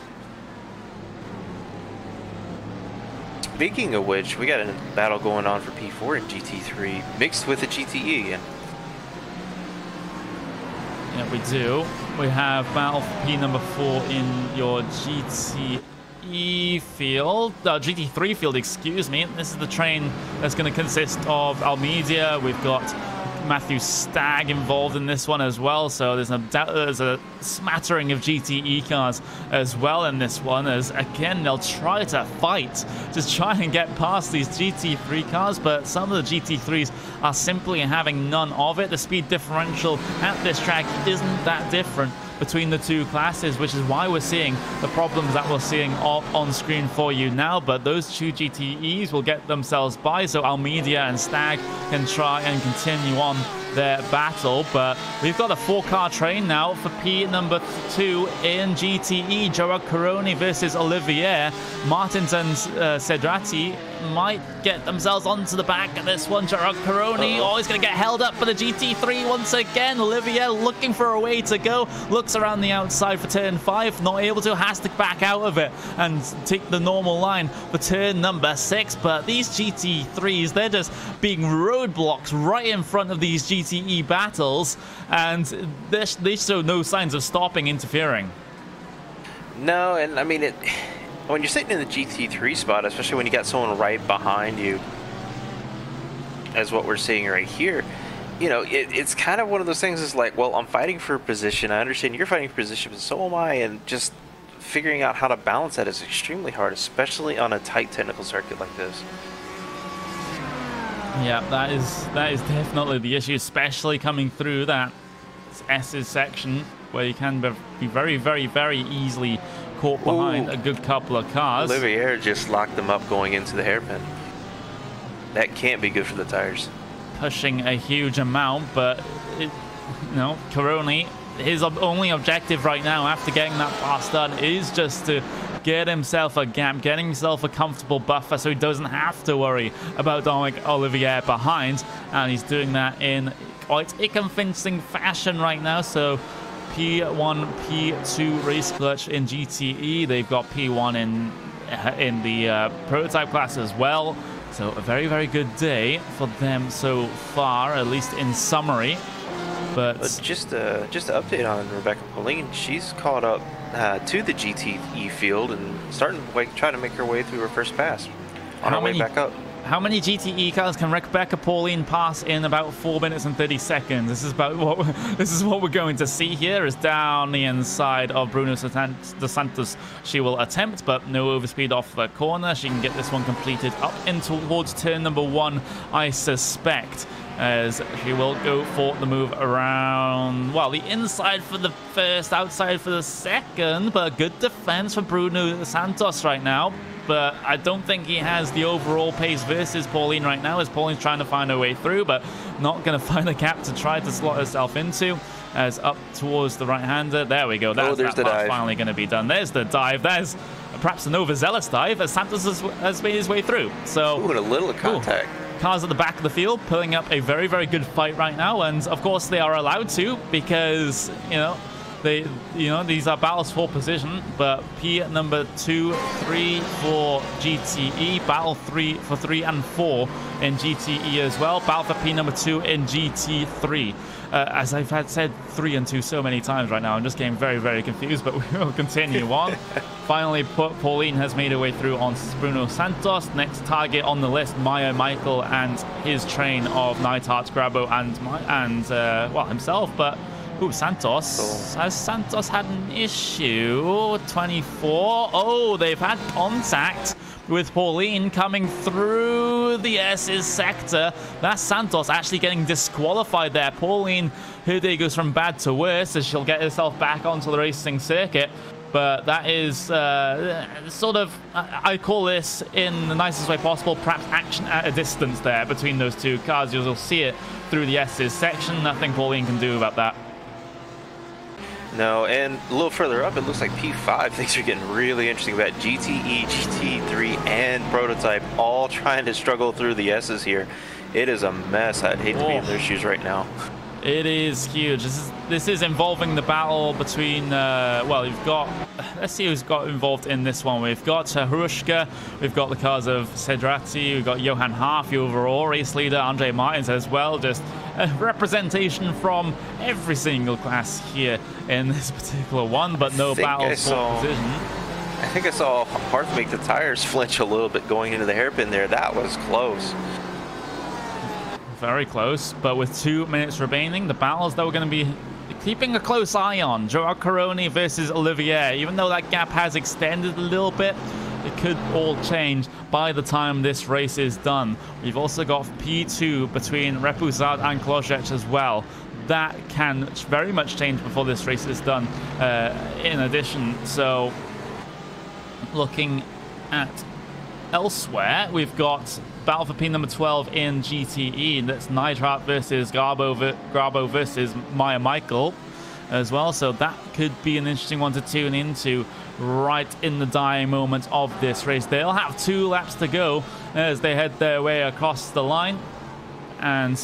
Speaking of which, we got a battle going on for P4 and GT3 mixed with the GTE again. Yeah, we do. We have battle for P number 4 in your GTE field, GT3 field, excuse me. This is the train that's going to consist of Almeida. We've got Matthew Stagg involved in this one as well, so there's a smattering of GTE cars as well in this one, as again they'll try to fight, just try and get past these GT3 cars, but some of the GT3s are simply having none of it. The speed differential at this track isn't that different between the two classes, which is why we're seeing the problems that we're seeing on screen for you now. But those two GTEs will get themselves by, so Almeida and Stagg can try and continue on their battle. But we've got a 4-car train now for P number 2 in GTE. Gerard Coroni versus Olivier. Martins and Cedrati might get themselves onto the back of this one. Gerard Coroni always going to get held up for the GT3 once again. Olivier looking for a way to go, looks around the outside for turn 5, not able to, has to back out of it and take the normal line for turn number 6. But these GT3s, they're just being roadblocks right in front of these GTE battles, and they show no signs of stopping, interfering. No, and I mean, when you're sitting in the GT3 spot, especially when you got someone right behind you, as what we're seeing right here, you know, it's kind of one of those things. Is like, well, I'm fighting for position. I understand you're fighting for position, but so am I. And just figuring out how to balance that is extremely hard, especially on a tight technical circuit like this. Yeah, that is definitely the issue, especially coming through that S's section where you can be very, very, very easily caught behind a good couple of cars. Olivier just locked them up going into the hairpin. That can't be good for the tires. Pushing a huge amount, but Coroni his only objective right now after getting that pass done is just to get himself a gap, getting himself a comfortable buffer so he doesn't have to worry about Dominic Olivier behind. And he's doing that in quite a convincing fashion right now. So P1, P2 race clutch in GTE. They've got P1 in the prototype class as well. So a very, very good day for them so far, at least in summary. But just to update on Rebecca Pauline, she's caught up to the GTE field and starting to trying to make her way through her first pass on her way back up. How many GTE cars can Rebecca Pauline pass in about 4 minutes and 30 seconds? This is what we're going to see here. Is down the inside of Bruno dos Santos. She will attempt, but no overspeed off the corner. She can get this one completed up in towards turn number 1, I suspect, as she will go for the move around, well, the inside for the first, outside for the second, but good defense for Bruno Santos right now. But I don't think he has the overall pace versus Pauline right now, as Pauline's trying to find her way through, but not going to find a gap to try to slot herself into. As up towards the right-hander. There we go. That's that part finally going to be done. There's the dive. There's perhaps an overzealous dive as Santos has made his way through. So, a little contact. Cars at the back of the field pulling up a very, very good fight right now, and of course they are allowed to because these are battles for position. But P number 2, 3 for GTE, battle 3 for 3 and 4 in GTE as well. Battle for P number 2 in GT3. As I've said 3 and 2 so many times right now, I'm just getting very, very confused, but we will continue on. Finally, Pauline has made her way through on Bruno Santos. Next target on the list, Maya Michael and his train of Neidhart, Grabo, and well, himself. But Santos. Has Santos had an issue? 24. Oh, they've had contact with Pauline coming through the S's sector. That's Santos actually getting disqualified there. Pauline, her day goes from bad to worse as she'll get herself back onto the racing circuit. But that is sort of, I call this in the nicest way possible, perhaps action at a distance there between those two cars. You'll see it through the S's section. Nothing Pauline can do about that. No, and a little further up, it looks like P5. Things are getting really interesting about GTE, GT3, and Prototype all trying to struggle through the S's here. It is a mess. I'd hate to be in their shoes right now. It is huge. This is involving the battle between, well, you've got, let's see who's got involved in this one. We've got Harushka, we've got the cars of Cedrati, we've got Johan Harf, the overall race leader, Andre Martins as well. Just a representation from every single class here in this particular one, but no battles for position. I think I saw Harf make the tires flinch a little bit going into the hairpin there. That was close. Very close, but with 2 minutes remaining, the battles that we're going to be keeping a close eye on. Joao Caroni versus Olivier. Even though that gap has extended a little bit, it could all change by the time this race is done. We've also got P2 between Repuzat and Klozec as well. That can very much change before this race is done in addition. So looking at elsewhere, we've got battle for P number 12 in GTE. That's Neidhart versus Grabo versus Maya Michael as well. So that could be an interesting one to tune into right in the dying moment of this race. They'll have 2 laps to go as they head their way across the line. And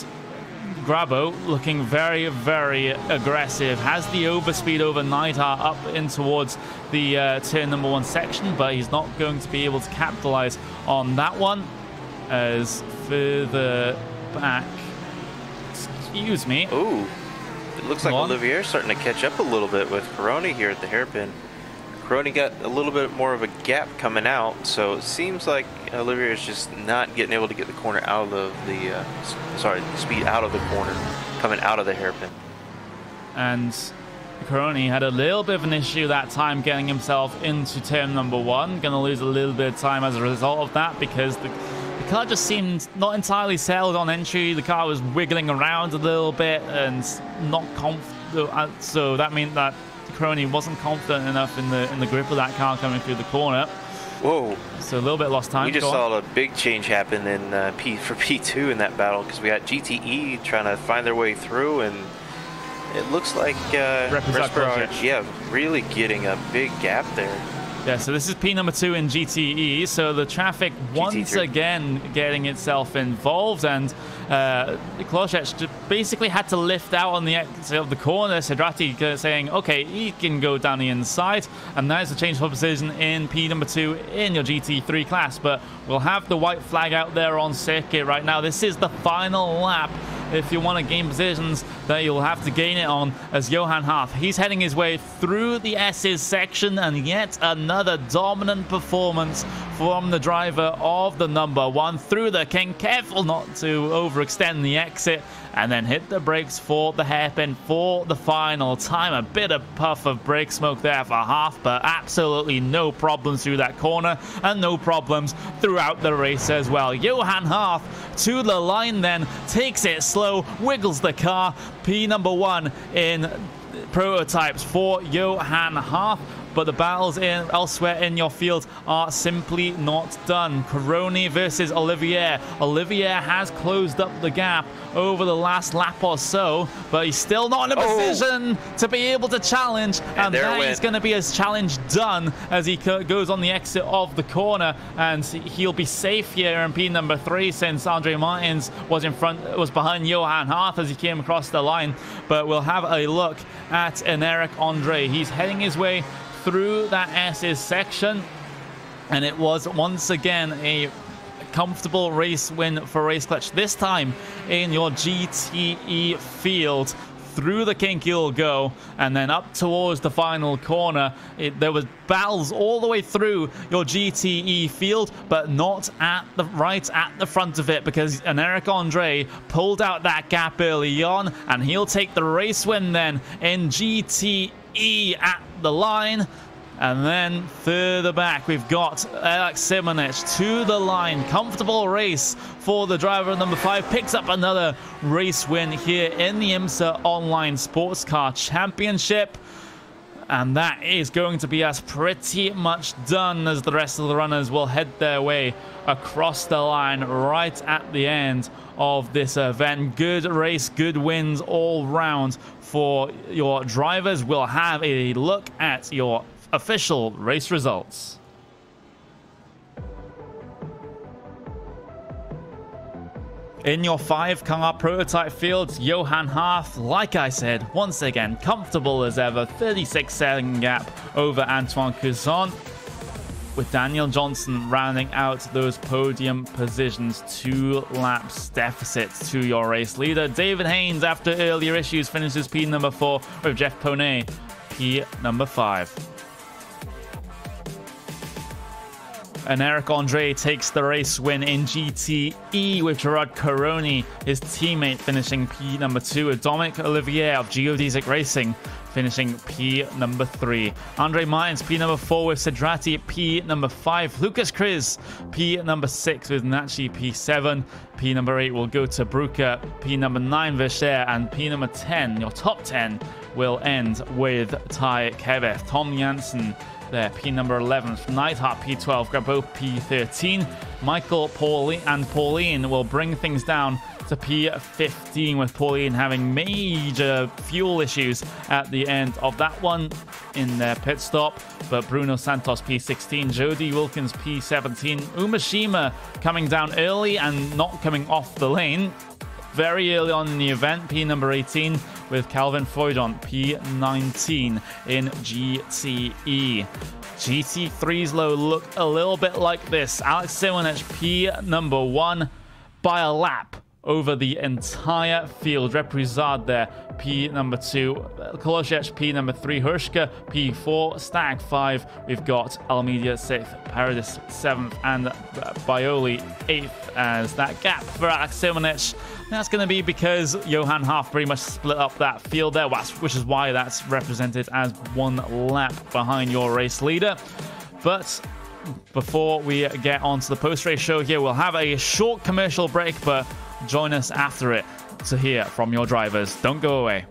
Grabo looking very, very aggressive. Has the overspeed over Neidhart up in towards the turn number 1 section, but he's not going to be able to capitalize on that one. As further back, excuse me. Ooh, it looks like Olivier's starting to catch up a little bit with Caroni here at the hairpin. Caroni got a little bit more of a gap coming out, so it seems like Olivier is just not getting able to get the corner out of the, speed out of the corner, coming out of the hairpin. And Caroni had a little bit of an issue that time getting himself into turn number 1. Going to lose a little bit of time as a result of that because the car just seemed not entirely settled on entry. The car was wiggling around a little bit and not confident. So that meant that Caroni wasn't confident enough in the grip of that car coming through the corner. Whoa. So a little bit lost time. We just saw a big change happen in for P2 in that battle because we had GTE trying to find their way through, and It looks like Respirage, Project. yeah, really getting a big gap there. Yeah, so this is P number 2 in GTE, so the traffic once again getting itself involved, and Klocek basically had to lift out on the exit of the corner. Sedrati saying, okay, he can go down the inside, and that is a change of position in P number 2 in your GT3 class, but we'll have the white flag out there on circuit right now. This is the final lap. If you want to gain positions, that you'll have to gain it on as Johan Harth. He's heading his way through the S's section, and yet another dominant performance from the driver of the number 1 through the king. Careful not to overextend the exit, and then hit the brakes for the hairpin for the final time. A bit of puff of brake smoke there for Harth, but absolutely no problems through that corner, and no problems throughout the race as well. Johan Harth to the line then, takes it slow, wiggles the car. P number 1 in prototypes for Johan Harth. But the battles elsewhere in your field are simply not done. Coroni versus Olivier. Olivier has closed up the gap over the last lap or so, but he's still not in a position to be able to challenge. And that is going to be his challenge done as he goes on the exit of the corner, and he'll be safe here in P number 3 since Andre Martins was behind Johan Harth as he came across the line. But we'll have a look at an Eric Andre. He's heading his way through that S's section, and it was once again a comfortable race win for Race Clutch, this time in your GTE field. Through the kink you'll go, and then up towards the final corner. There was battles all the way through your GTE field, but not at the front of it, because an Eric Andre pulled out that gap early on, and he'll take the race win then in GTE at the line. And then further back, we've got Alex Simonich to the line. Comfortable race for the driver number 5. Picks up another race win here in the IMSA Online Sports Car Championship. And that is going to be us pretty much done, as the rest of the runners will head their way across the line right at the end of this event. Good race, good wins all round for your drivers. We'll have a look at your official race results. In your 5-car prototype fields, Johan Harth, like I said, once again, comfortable as ever, 36-second gap over Antoine Cousin, with Daniel Johnson rounding out those podium positions. 2 laps deficit to your race leader. David Haynes, after earlier issues, finishes P number 4, with Jeff Poney P number 5. And Eric Andre takes the race win in GTE, with Gerard Coroni, his teammate, finishing P number 2, with Dominic Olivier of Geodesic Racing finishing P number 3. Andre Martins, P number 4, with Sedrati, P number 5. Lucas Kriz, P number 6, with Nachi, P7. P number 8 will go to Brucker, P number 9, Vercher, and P number 10, your top 10, will end with Ty Keveth. Tom Janssen there, P number 11. Neidhart, P12. Grabo, P13. Michael, Pauline will bring things down to P15, with Pauline having major fuel issues at the end of that one in their pit stop. But Bruno Santos, P16. Jody Wilkins, P17. Umashima coming down early and not coming off the lane very early on in the event, P number 18, with Calvin Foydon, P19 in GTE. GT3's low look a little bit like this. Alex Simonich, P number 1 by a lap over the entire field. Reprisard there, P number 2. Kolosic, P number 3. Hirschke, P4. Stag 5. We've got Almeida 6th, Paradis 7th, and Bioli 8th as that gap for Alex Simonich. That's going to be because Johan Harth pretty much split up that field there, which is why that's represented as 1 lap behind your race leader. But before we get onto the post-race show here, we'll have a short commercial break, but join us after it to hear from your drivers. Don't go away.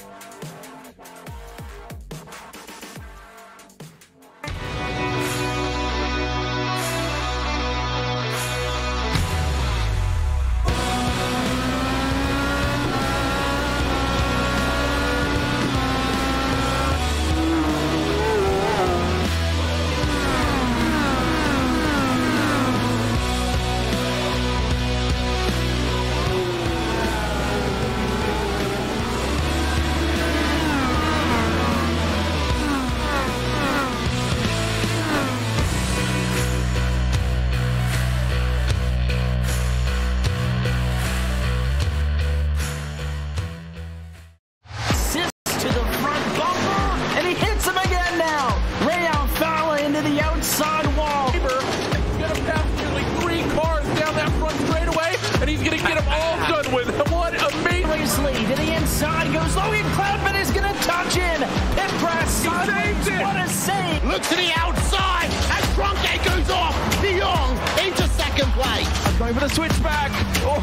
done with. What amazing lead to the inside goes Logan Cloudman is going to touch in. Pit press. He saved it. What a save. Look to the outside as Bronte goes off. De Jong into second place. Going for the switchback. Oh,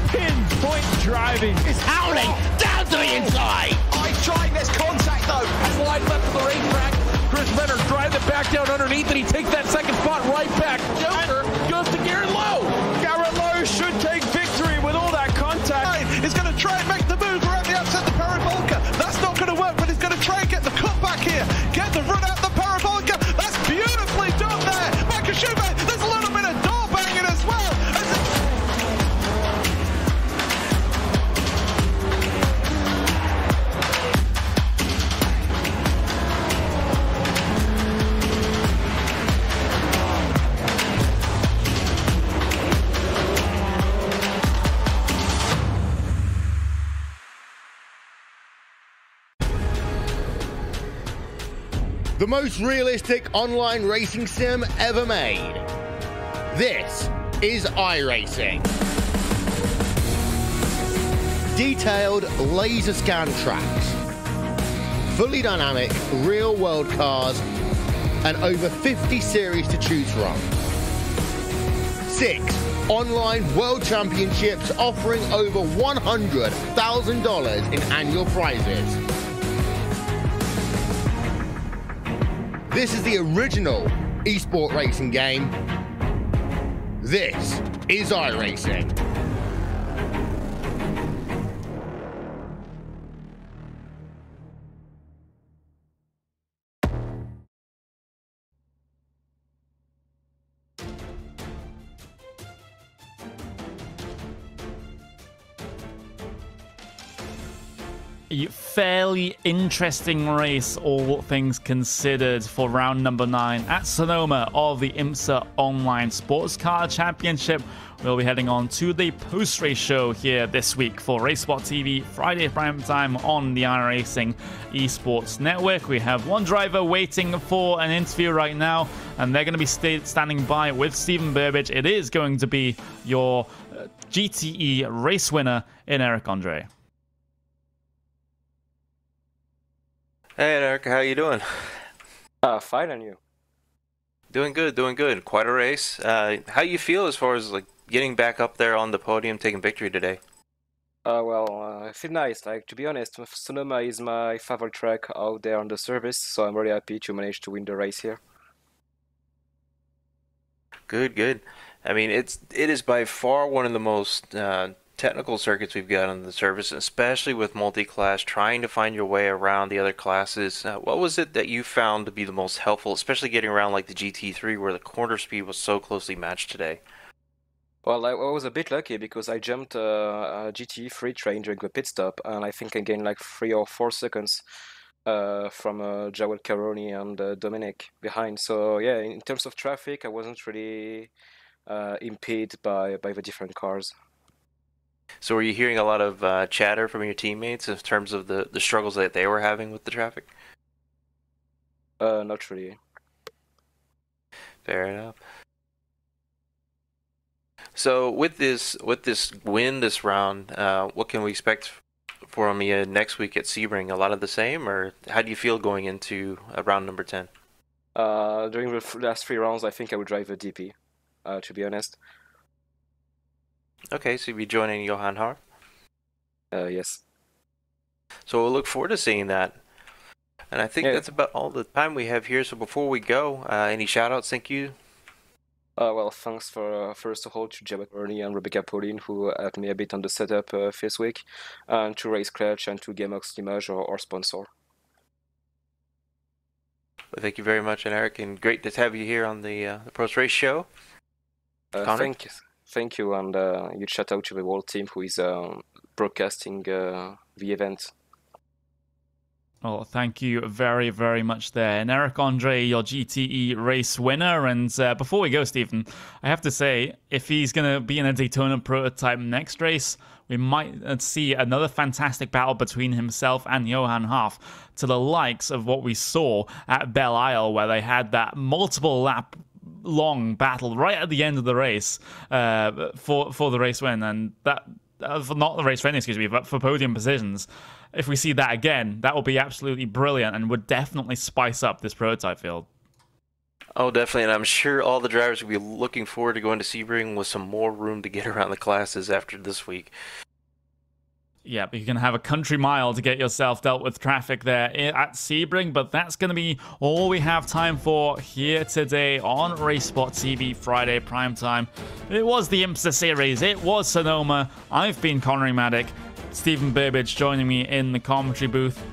pinpoint driving. It's howling down to the inside. I tried this contact though. Slide left to the racetrack. Chris Leonard drives it back down underneath and he takes that second spot right back. Joker goes to Garrett Lowe. Garrett Lowe should take victory with all that contact. He's going to try and make the move around the outside the parabolica. That's not going to work, but he's going to try and get the cutback here. Get the run out the parabolica. That's beautifully done there. Makashima, there's a little bit of door banging as well. The most realistic online racing sim ever made. This is iRacing. Detailed laser scan tracks, fully dynamic real-world cars, and over 50 series to choose from. 6 online world championships offering over $100,000 in annual prizes. This is the original esport racing game. This is iRacing. A fairly interesting race, all things considered, for round number 9 at Sonoma of the IMSA Online Sports Car Championship. We'll be heading on to the post-race show here this week for RaceSpot TV, Friday prime time on the iRacing Esports Network. We have one driver waiting for an interview right now, and they're going to be standing by with Stephen Burbage. It is going to be your GTE race winner in Eric Andre. Hey, Eric, how you doing? Fine, and you? Doing good, doing good. Quite a race. How you feel as far as like getting back up there on the podium, taking victory today? I feel nice. Like, to be honest, Sonoma is my favorite track out there on the service, so I'm very happy to manage to win the race here. Good, good. I mean, it is by far one of the most technical circuits we've got on the service, especially with multi-class, trying to find your way around the other classes. What was it that you found to be the most helpful, especially getting around like the GT3 where the corner speed was so closely matched today? Well, I was a bit lucky because I jumped a GT3 train during the pit stop, and I think I gained like 3 or 4 seconds from Joel Caroni and Dominic behind. So yeah, in terms of traffic, I wasn't really impeded by the different cars. So were you hearing a lot of chatter from your teammates in terms of the struggles that they were having with the traffic? Not really. Fair enough. So with this win this round, what can we expect from you next week at Sebring? A lot of the same, or how do you feel going into round number 10? During the last 3 rounds, I think I would drive a DP, to be honest. Okay, so you'll be joining Johan Har? Yes. So we'll look forward to seeing that. And I think that's about all the time we have here. So before we go, any shout-outs? Thank you. Well, thanks for first of all to Jabba Ernie and Rebecca Pauline, who helped me a bit on the setup this week, and to Race Clutch and to GameOx Image, our sponsor. Well, thank you very much, and Eric, and great to have you here on the Post Race Show. Thank you, and huge shout out to the whole team who is broadcasting the event. Well, thank you very, very much there. And Eric Andre, your GTE race winner. And before we go, Stephen, I have to say, if he's going to be in a Daytona Prototype next race, we might see another fantastic battle between himself and Johan Harf, to the likes of what we saw at Belle Isle, where they had that multiple lap long battle right at the end of the race for the race win. And not the race training, excuse me, but for podium positions. If we see that again, that will be absolutely brilliant and would definitely spice up this prototype field. Oh, definitely, and I'm sure all the drivers will be looking forward to going to Sebring with some more room to get around the classes after this week. Yeah, but you can have a country mile to get yourself dealt with traffic there at Sebring, but that's going to be all we have time for here today on Race Spot TV Friday primetime. It was the IMSA series, it was Sonoma. I've been Connery Maddock, Stephen Burbidge joining me in the commentary booth.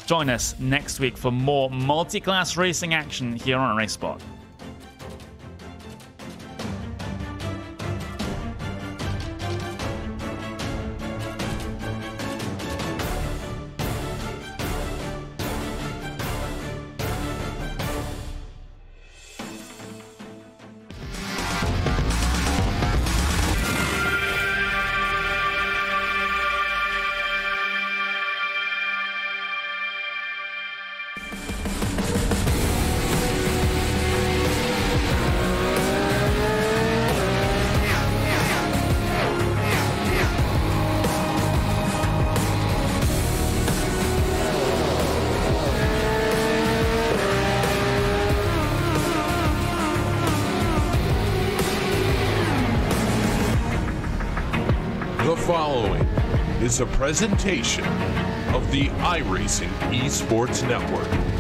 Join us next week for more multi-class racing action here on Race Spot. The following is a presentation of the iRacing Esports Network.